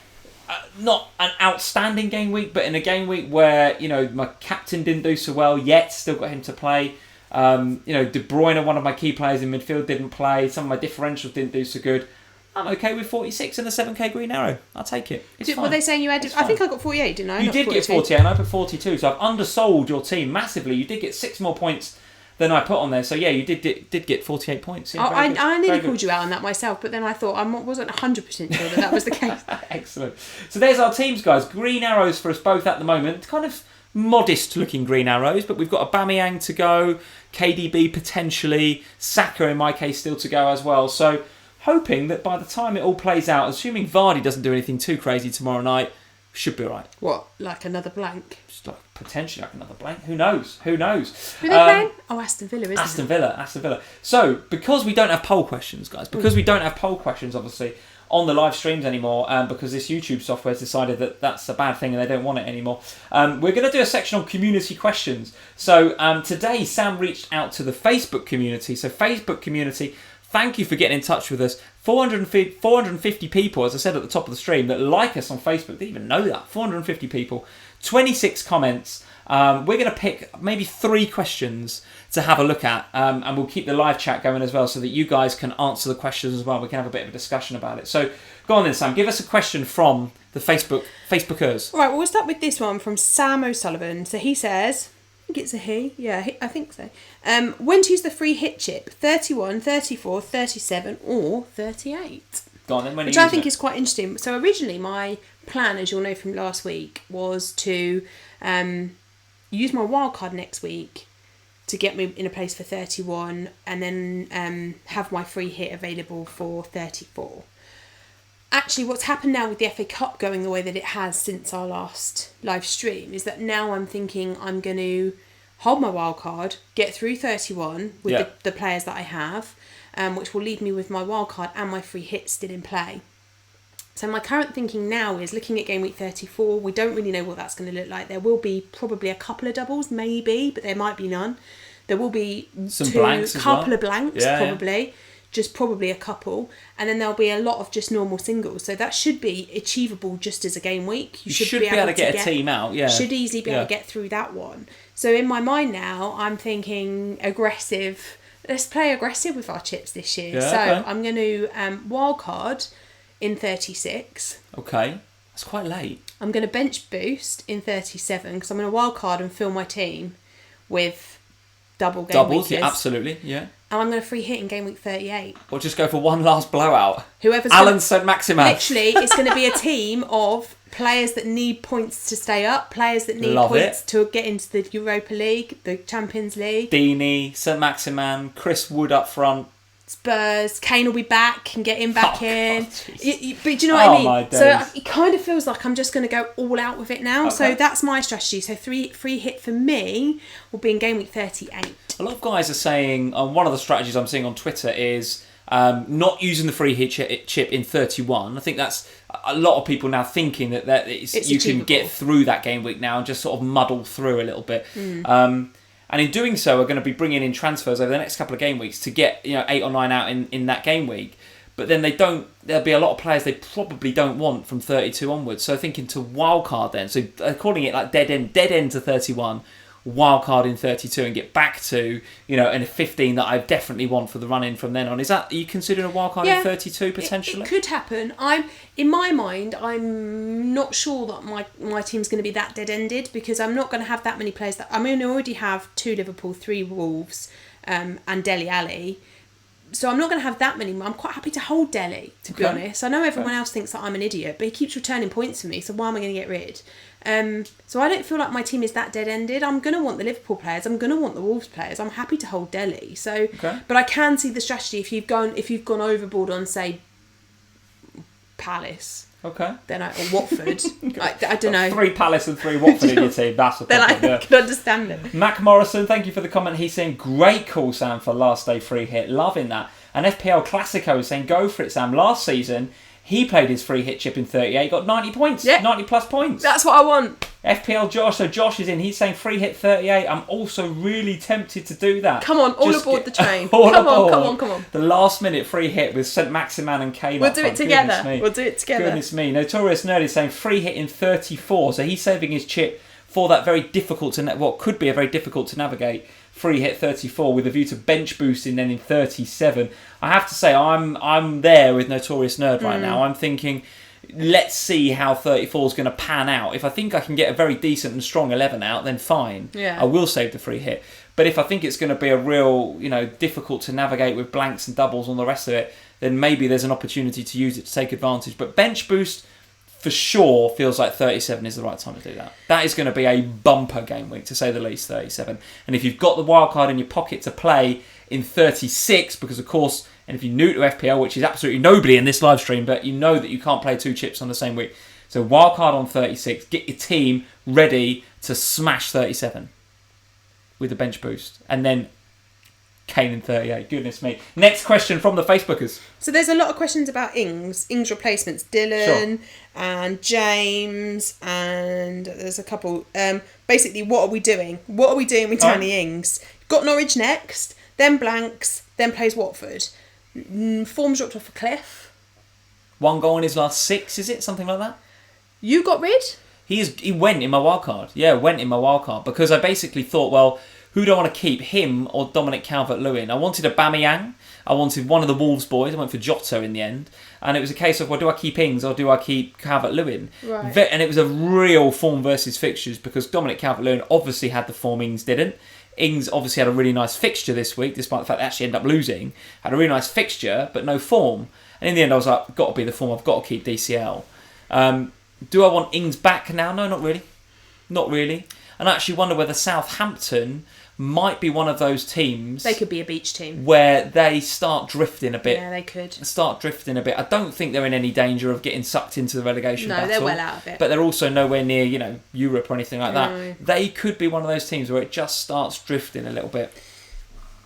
not an outstanding game week, but in a game week where, you know, my captain didn't do so well yet, still got him to play. De Bruyne, one of my key players in midfield, didn't play. Some of my differentials didn't do so good. I'm okay with 46 and a 7k green arrow. I'll take it. It's fine. Were they saying you had? I think I got 48, didn't I? You Not did 42. get 48 and I put 42, so I've undersold your team massively. You did get 6 more points than I put on there. So yeah, you did get 48 points. Yeah, I nearly called you out on that myself, but then I thought I wasn't 100% sure that was the case. Excellent. So there's our teams, guys. Green arrows for us both at the moment. Kind of modest looking green arrows, but we've got Aubameyang to go, KDB potentially, Saka in my case still to go as well. So hoping that by the time it all plays out, assuming Vardy doesn't do anything too crazy tomorrow night, should be alright. What, like another blank? Just like potentially like another blank. Who knows? Who they playing? Oh, Aston Villa, isn't Aston Villa. So, because we don't have poll questions, guys, obviously, on the live streams anymore, because this YouTube software has decided that that's a bad thing and they don't want it anymore, we're going to do a section on community questions. So, today, Sam reached out to the Facebook community. So, Facebook community, thank you for getting in touch with us. 450 people, as I said at the top of the stream, that like us on Facebook. They didn't even know that. 450 people. 26 comments. We're going to pick maybe 3 questions to have a look at, and we'll keep the live chat going as well so that you guys can answer the questions as well. We can have a bit of a discussion about it. So go on then, Sam. Give us a question from the Facebookers. All right, well, we'll start with this one from Sam O'Sullivan. So he says, I think it's a he. Yeah, I think so. When to use the free hit chip? 31, 34, 37 or 38? Go on then. Which I think is quite interesting. So originally my plan, as you'll know from last week, was to use my wildcard next week to get me in a place for 31 and then have my free hit available for 34. Actually, what's happened now with the FA Cup going the way that it has since our last live stream is that now I'm thinking I'm going to hold my wildcard, get through 31 with the players that I have, which will leave me with my wildcard and my free hit still in play. So my current thinking now is looking at game week 34. We don't really know what that's going to look like. There will be probably a couple of doubles, maybe, but there might be none. There will be some blanks, couple of blanks, probably. Yeah. Just probably a couple. And then there'll be a lot of just normal singles. So that should be achievable just as a game week. You should be able to get a team out, yeah. Should easily be able to get through that one. So in my mind now, I'm thinking aggressive. Let's play aggressive with our chips this year. Yeah, so okay. I'm going to wildcard in 36. Okay, that's quite late. I'm going to bench boost in 37 because I'm going to wildcard and fill my team with doubles, yeah, absolutely, yeah. And I'm going to free hit in game week 38. Or just go for one last blowout. Whoever's Alan Saint-Maximin. Literally, it's going to be a team of players that need points to stay up, players that need points to get into the Europa League, the Champions League. Deeney, Saint-Maximin, Chris Wood up front. Spurs, Kane will be back and get him back in. But do you know what I mean? My days. So it kind of feels like I'm just going to go all out with it now. Okay. So that's my strategy. So free hit for me will be in game week 38. A lot of guys are saying, one of the strategies I'm seeing on Twitter is not using the free hit chip in 31. I think that's a lot of people now thinking that it's you achievable. Can get through that game week now and just sort of muddle through a little bit. And in doing so, we're going to be bringing in transfers over the next couple of game weeks to get 8 or 9 out in that game week. but then there'll be a lot of players they probably don't want from 32 onwards. So thinking to wildcard then, so calling it like dead end to 31, wildcard in 32 and get back to, in a 15 that I definitely want for the run-in from then on. Are you considering a wildcard in 32 potentially? It could happen. In my mind, I'm not sure that my team's going to be that dead-ended, because I'm not going to have that many players I already have 2 Liverpool, 3 Wolves, and Dele Alli. So I'm not going to have that many. I'm quite happy to hold Dele, to be honest. I know everyone else thinks that I'm an idiot, but he keeps returning points for me, so why am I going to get rid? So I don't feel like my team is that dead-ended. I'm going to want the Liverpool players. I'm going to want the Wolves players. I'm happy to hold Dele. So, but I can see the strategy if you've gone overboard on, say, Palace. Okay. Then or Watford. I don't know. 3 Palace and 3 Watford in your team. That's the problem. Then I can understand it. Mac Morrison, thank you for the comment. He's saying, great call, Sam, for last day free hit. Loving that. And FPL Classico is saying, go for it, Sam. Last season, he played his free hit chip in 38, got 90 points. Yeah. 90 plus points. That's what I want. FPL Josh, so Josh is in. He's saying free hit 38. I'm also really tempted to do that. Come on, all aboard the train. Come on. The last minute free hit with St. Maximan and Kane. We'll do it together. Goodness me. Notorious Nerd is saying free hit in 34. So he's saving his chip for that very difficult what could be a very difficult to navigate free hit 34 with a view to bench boosting then in 37. I have to say I'm there with Notorious Nerd right now. I'm thinking, let's see how 34 is going to pan out. If I think I can get a very decent and strong 11 out, then fine. Yeah. I will save the free hit. But if I think it's going to be a real, difficult to navigate with blanks and doubles and the rest of it, then maybe there's an opportunity to use it to take advantage. But bench boost, for sure, feels like 37 is the right time to do that. That is going to be a bumper game week, to say the least, 37. And if you've got the wild card in your pocket to play in 36, because of course, and if you're new to FPL, which is absolutely nobody in this live stream, but you know that you can't play 2 chips on the same week. So wild card on 36, get your team ready to smash 37 with a bench boost. And then Kane in 38. Goodness me. Next question from the Facebookers. So there's a lot of questions about Ings replacements. Dylan and James, and there's a couple. Basically, what are we doing? What are we doing with Danny Ings? Got Norwich next, then blanks, then plays Watford. Form's dropped off a cliff. 1 goal in his last 6, is it? Something like that? You got rid? He went in my wildcard. Yeah, went in my wildcard. Because I basically thought, well, who do I want to keep? Him or Dominic Calvert-Lewin? I wanted Aubameyang. I wanted one of the Wolves boys. I went for Jota in the end. And it was a case of, well, do I keep Ings or do I keep Calvert-Lewin? Right. And it was a real form versus fixtures, because Dominic Calvert-Lewin obviously had the form, Ings didn't. Ings obviously had a really nice fixture this week, despite the fact they actually ended up losing. Had a really nice fixture, but no form. And in the end, I was like, got to be the form. I've got to keep DCL. Do I want Ings back now? No, not really. Not really. And I actually wonder whether Southampton might be one of those teams. They could be a beach team. Where they start drifting a bit. Yeah, they could. I don't think they're in any danger of getting sucked into the relegation battle. No, they're well out of it. But they're also nowhere near, Europe or anything like that. No. They could be one of those teams where it just starts drifting a little bit.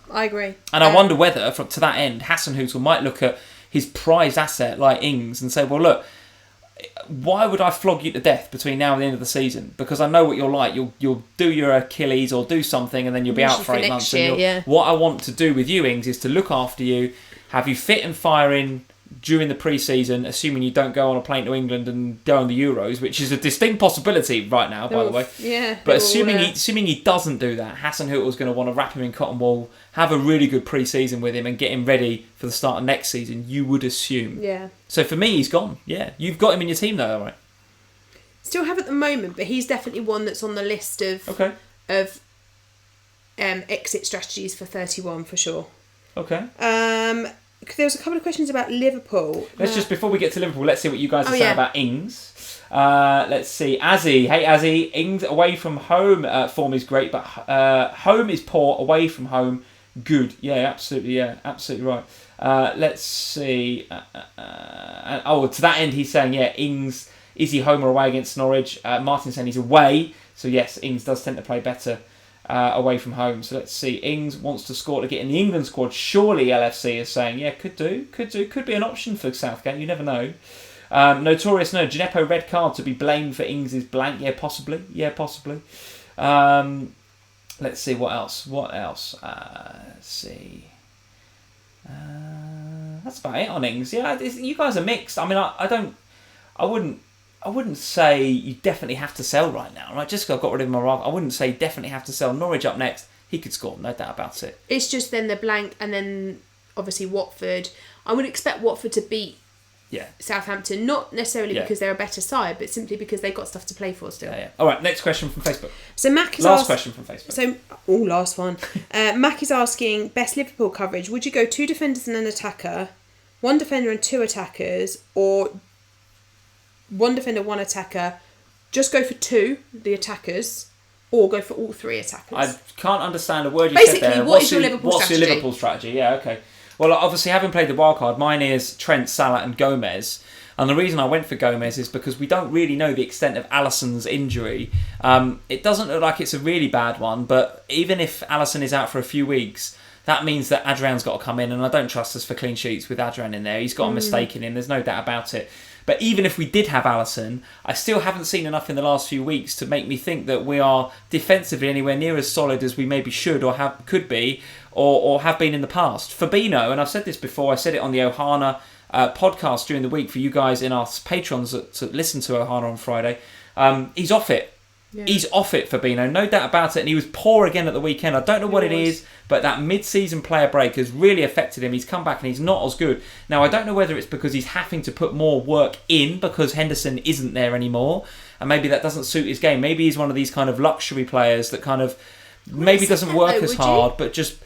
I agree. And I wonder whether, to that end, Hasenhüttl might look at his prized asset like Ings and say, well, look, why would I flog you to death between now and the end of the season? Because I know what you're like. You'll do your Achilles or do something and then you'll be out for 8 months. What I want to do with you, Ings, is to look after you, have you fit and firing during the pre-season, assuming you don't go on a plane to England and go on the Euros, which is a distinct possibility right now, by the way. Yeah. But assuming he doesn't do that, Hasenhüttl's going to want to wrap him in cotton wool, have a really good pre-season with him and get him ready for the start of next season, you would assume. Yeah. So for me, he's gone. Yeah. You've got him in your team though, all right? Still have at the moment, but he's definitely one that's on the list of exit strategies for 31 for sure. Okay. There was a couple of questions about Liverpool. Let's just, before we get to Liverpool, let's see what you guys are saying about Ings. Let's see. Azzy. Hey, Azzy. Ings away from home form is great, but home is poor. Away from home, good. Yeah, absolutely. Yeah, absolutely right. Let's see. To that end, he's saying, Ings, is he home or away against Norwich? Martin's saying he's away. So, yes, Ings does tend to play better away from home. So let's see. Ings wants to score to get in the England squad. Surely LFC is saying, could be an option for Southgate. You never know. Notorious No. Gineppo red card to be blamed for Ings' blank. Yeah, possibly. Let's see what else. Let's see. That's about it on Ings. Yeah, you guys are mixed. I mean, I wouldn't say you definitely have to sell right now. Right, just 'cause I've got rid of Morocco, I wouldn't say definitely have to sell. Norwich up next. He could score, no doubt about it. It's just then the blank, and then obviously Watford. I would expect Watford to beat Southampton, not necessarily because they're a better side, but simply because they've got stuff to play for still. Yeah. All right, next question from Facebook. So Mac is question from Facebook. So, last one. Mac is asking, best Liverpool coverage. Would you go 2 defenders and an attacker, 1 defender and 2 attackers, or 1 defender, 1 attacker? Just go for 2, the attackers, or go for all 3 attackers. I can't understand a word you Basically, said there. what's your Liverpool strategy? Yeah, okay. Well, obviously, having played the wildcard, mine is Trent, Salah and Gomez. And the reason I went for Gomez is because we don't really know the extent of Alisson's injury. It doesn't look like it's a really bad one, but even if Alisson is out for a few weeks, that means that Adrian's got to come in, and I don't trust us for clean sheets with Adrian in there. He's got a mistake in him, there's no doubt about it. But even if we did have Alisson, I still haven't seen enough in the last few weeks to make me think that we are defensively anywhere near as solid as we maybe should or could be or have been in the past. Fabinho, and I've said this before, I said it on the Ohana podcast during the week for you guys in our patrons that listen to Ohana on Friday. He's off it. Yeah. He's off it, Fabinho, no doubt about it. And he was poor again at the weekend. I don't know what it is, but that mid-season player break has really affected him. He's come back and he's not as good. Now, I don't know whether it's because he's having to put more work in because Henderson isn't there anymore. And maybe that doesn't suit his game. Maybe he's one of these kind of luxury players that kind of maybe doesn't work as hard, but just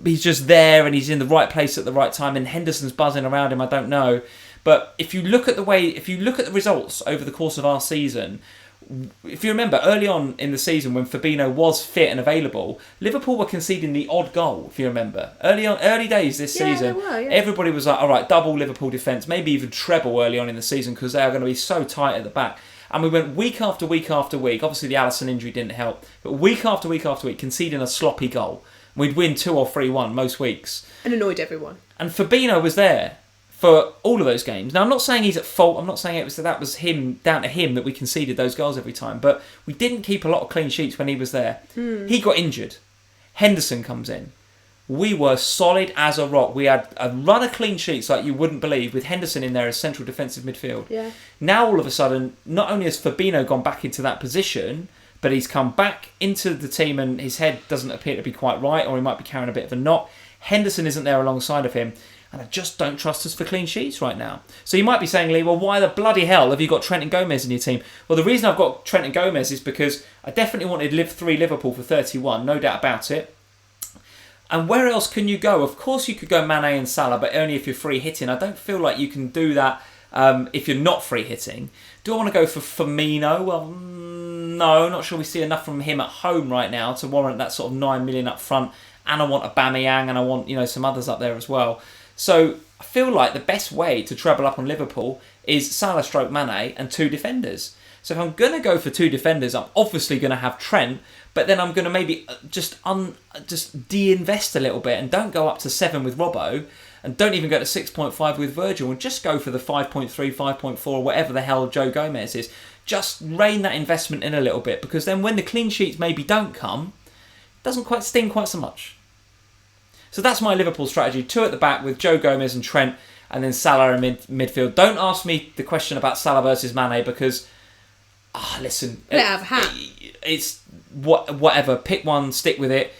he's just there and he's in the right place at the right time. And Henderson's buzzing around him. I don't know. But if you look at the results over the course of our season, if you remember early on in the season when Fabinho was fit and available, Liverpool were conceding the odd goal. If you remember early days this season, everybody was like, all right, double Liverpool defence, maybe even treble early on in the season because they are going to be so tight at the back. And we went week after week after week. Obviously the Alisson injury didn't help, but week after week after week conceding a sloppy goal. We'd win 2 or 3-1 most weeks and annoyed everyone. And Fabinho was there for all of those games. Now, I'm not saying he's at fault. I'm not saying that was down to him that we conceded those goals every time. But we didn't keep a lot of clean sheets when he was there. He got injured. Henderson comes in. We were solid as a rock. We had a run of clean sheets like you wouldn't believe with Henderson in there as central defensive midfield. Yeah. Now, all of a sudden, not only has Fabinho gone back into that position, but he's come back into the team and his head doesn't appear to be quite right, or he might be carrying a bit of a knock. Henderson isn't there alongside of him. And I just don't trust us for clean sheets right now. So you might be saying, Lee, well, why the bloody hell have you got Trent and Gomez in your team? Well, the reason I've got Trent and Gomez is because I definitely wanted 3 Liverpool for 31, no doubt about it. And where else can you go? Of course you could go Mane and Salah, but only if you're free hitting. I don't feel like you can do that if you're not free hitting. Do I want to go for Firmino? Well, no, not sure we see enough from him at home right now to warrant that sort of 9 million up front. And I want Aubameyang and I want some others up there as well. So I feel like the best way to treble up on Liverpool is Salah stroke Mane and 2 defenders. So if I'm going to go for 2 defenders, I'm obviously going to have Trent, but then I'm going to maybe just de-invest a little bit and don't go up to 7 with Robbo and don't even go to 6.5 with Virgil and just go for the 5.3, 5.4 or whatever the hell Joe Gomez is. Just rein that investment in a little bit because then when the clean sheets maybe don't come, it doesn't quite sting quite so much. So that's my Liverpool strategy. 2 at the back with Joe Gomez and Trent, and then Salah in midfield. Don't ask me the question about Salah versus Mane because, listen, it's whatever. Pick one, stick with it.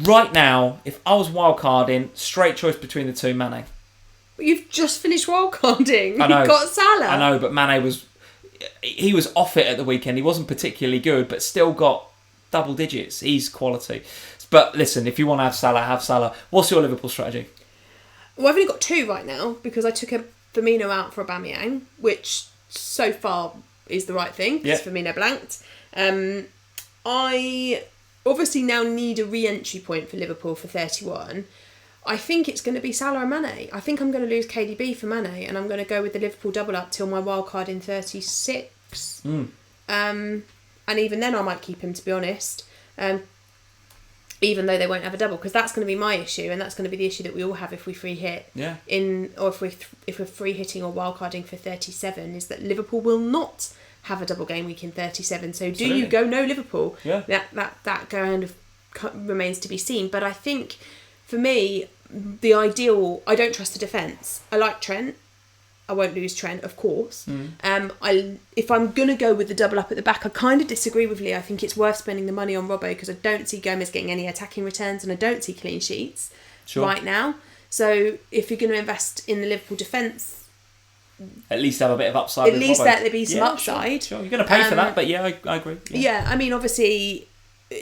Right now, if I was wildcarding, straight choice between the 2, Mane. But you've just finished wildcarding. I know. You've got Salah. I know, but Mane was off it at the weekend. He wasn't particularly good, but still got double digits. He's quality. But listen, if you want to have Salah, have Salah. What's your Liverpool strategy? Well, I've only got 2 right now because I took a Firmino out for Aubameyang, which so far is the right thing because Firmino blanked. I obviously now need a re-entry point for Liverpool for 31. I think it's going to be Salah and Mane. I think I'm going to lose KDB for Mane and I'm going to go with the Liverpool double up till my wild card in 36. And even then I might keep him, to be honest. Even though they won't have a double, because that's going to be my issue, and that's going to be the issue that we all have if we free hit. Yeah. If we're free hitting or wildcarding for 37, is that Liverpool will not have a double game week in 37. So do you go no Liverpool? Yeah. That kind of remains to be seen. But I think for me, the ideal. I don't trust the defence. I like Trent. I won't lose Trent, of course. If I'm going to go with the double up at the back, I kind of disagree with Lee. I think it's worth spending the money on Robbo because I don't see Gomez getting any attacking returns and I don't see clean sheets right now. So if you're going to invest in the Liverpool defence, at least have a bit of upside. At least let there be some upside. Sure. You're going to pay for that, but I agree. Yeah, I mean, obviously,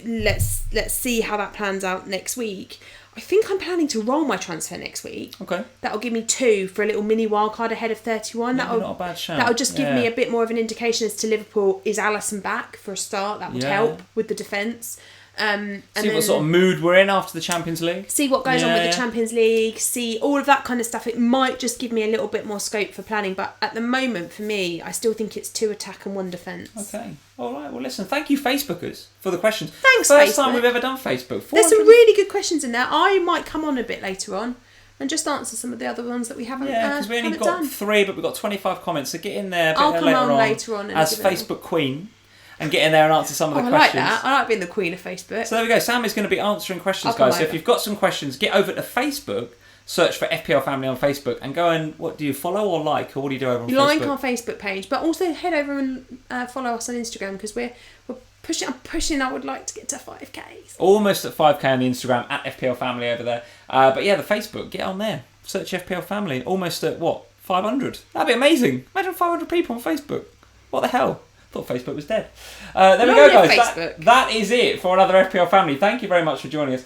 let's see how that plans out next week. I think I'm planning to roll my transfer next week. Okay. That'll give me 2 for a little mini wildcard ahead of 31. Not a bad shout. That'll just give me a bit more of an indication as to Liverpool. Is Alisson back for a start? That would help with the defence. See what sort of mood we're in after the Champions League. See what goes on with the Champions League. See all of that kind of stuff. It might just give me a little bit more scope for planning. But at the moment, for me, I still think it's 2 attack and 1 defence. Okay. All right. Well, listen. Thank you, Facebookers, for the questions. Thanks, First Facebook. time we've ever done Facebook. There's some really good questions in there. I might come on a bit later on and just answer some of the other ones that we haven't. Yeah, because we only got 3, but we've got 25 comments. So get in there. I'll come later on as Facebook Queen. And get in there and answer some of the questions. I like that. I like being the queen of Facebook. So there we go. Sam is going to be answering questions, guys. So if you've got some questions, get over to Facebook, search for FPL Family on Facebook, and go and, what do you follow or like? Or what do you do over on Facebook? Like our Facebook page, but also head over and follow us on Instagram because we're pushing. I'm pushing. I would like to get to 5K. Almost at 5K on the Instagram, at FPL Family over there. But yeah, the Facebook, get on there. Search FPL Family. Almost at, 500? That'd be amazing. Imagine 500 people on Facebook. What the hell? Thought Facebook was dead. There we go, guys. That is it for another FPL Family. Thank you very much for joining us.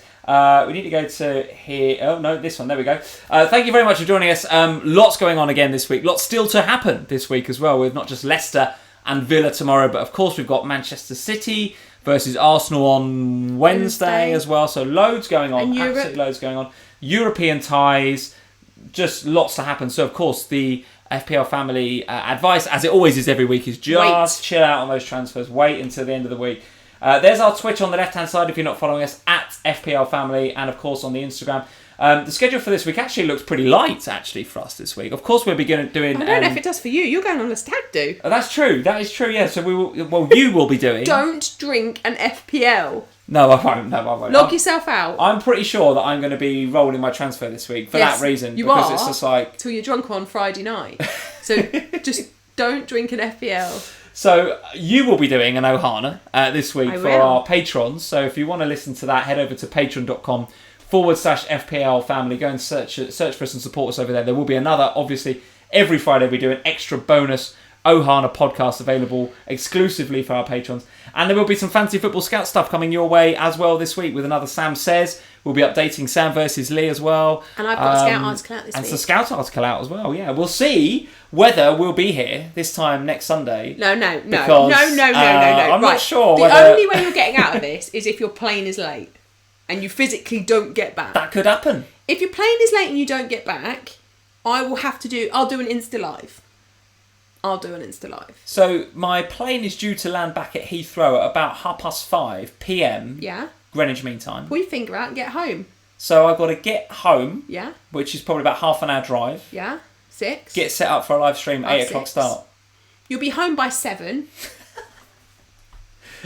We need to go to here. Oh, no, this one. There we go. Thank you very much for joining us. Lots going on again this week. Lots still to happen this week as well, with not just Leicester and Villa tomorrow, but of course we've got Manchester City versus Arsenal on Wednesday as well. So loads going on. Absolutely loads going on. European ties. Just lots to happen. So, of course, the FPL Family advice, as it always is every week, is just chill out on those transfers. Wait until the end of the week. There's our Twitch on the left-hand side if you're not following us, at FPL Family, and of course on the Instagram. The schedule for this week actually looks pretty light, actually, for us this week. Of course, we'll be doing... I don't know if it does for you. You're going on a stag do. Oh, that's true. That is true, yeah. So we will... Well, you will be doing... Don't drink an FPL. No, I won't. No, I won't. Log yourself out. I'm pretty sure that I'm going to be rolling my transfer this week for that reason. Because it's just like... Till you're drunk on Friday night. So just don't drink an FPL. So you will be doing an Ohana this week for our patrons. So if you want to listen to that, head over to patreon.com/FPL Family. Go and search for us and support us over there. There will be another, obviously, every Friday we do an extra bonus Ohana podcast available exclusively for our patrons. And there will be some Fantasy Football Scout stuff coming your way as well this week with another Sam Says. We'll be updating Sam versus Lee as well. And I've got a Scout article out this week. And some Scout article out as well, yeah. We'll see whether we'll be here this time next Sunday. No. I'm not sure The only way you're getting out of this is if your plane is late and you physically don't get back. That could happen. If your plane is late and you don't get back, I'll do an Insta Live. So my plane is due to land back at Heathrow at about 5:30 p.m. Yeah. Greenwich Mean Time. Pull your finger out and get home. So I've got to get home. Yeah. Which is probably about half an hour drive. Yeah. 6. Get set up for a live stream, 8 o'clock start. You'll be home by 7.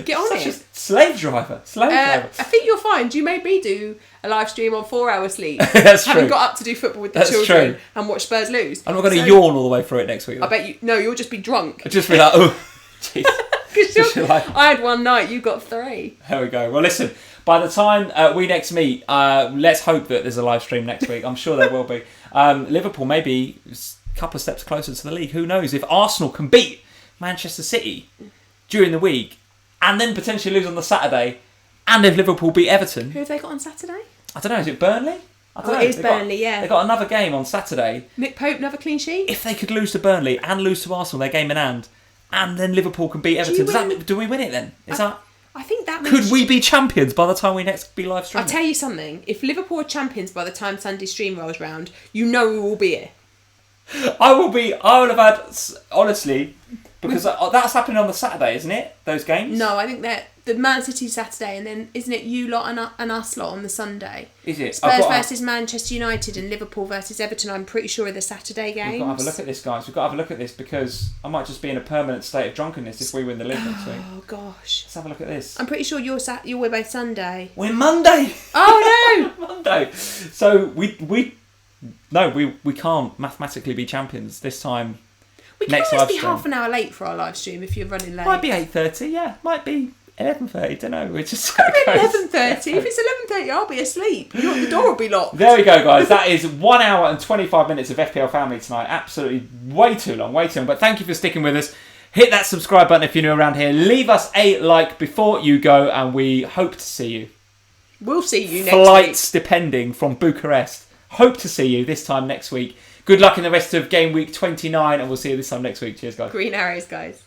Get on it. Slave driver. I think you'll find you made me do a live stream on 4 hours sleep. That's true. Having got up to do football with the children and watch Spurs lose. I'm not going to yawn all the way through it next week. I bet you. No, you'll just be drunk. I'll just be like, oh, jeez. I had one night. You got 3. There we go. Well, listen. By the time we next meet, let's hope that there's a live stream next week. I'm sure there will be. Liverpool may be a couple of steps closer to the league. Who knows? If Arsenal can beat Manchester City during the week and then potentially lose on the Saturday, and if Liverpool beat Everton... Who have they got on Saturday? I don't know. Is it Burnley? It is Burnley, yeah. They've got another game on Saturday. Mick Pope, another clean sheet? If they could lose to Burnley and lose to Arsenal, their game in hand, and then Liverpool can beat Everton, do we win it then? I think that means... Could we be champions by the time we next be live streaming? I'll tell you something. If Liverpool are champions by the time Sunday stream rolls round, you know we will be here. I will have had, honestly, Because that's happening on the Saturday, isn't it? Those games? No, I think they're the Man City Saturday, and then isn't it you lot and us lot on the Sunday? Is it? Spurs versus Manchester United and Liverpool versus Everton, I'm pretty sure, are the Saturday games. We've got to have a look at this, guys. We've got to have a look at this because I might just be in a permanent state of drunkenness if we win the league next week. Oh, gosh. Let's have a look at this. I'm pretty sure you're both Sunday. We're Monday! Oh, no! Monday! So we can't mathematically be champions this time. We can always be half an hour late for our live stream if you're running late. Might be 8:30, yeah. Might be 11:30, don't know. We're just 11:30. If it's 11:30, I'll be asleep. The door will be locked. There we go, guys. That is 1 hour and 25 minutes of FPL Family tonight. Absolutely way too long. But thank you for sticking with us. Hit that subscribe button if you're new around here. Leave us a like before you go, and we hope to see you. We'll see you next week. Flights depending from Bucharest. Hope to see you this time next week. Good luck in the rest of game week 29, and we'll see you this time next week. Cheers, guys. Green arrows, guys.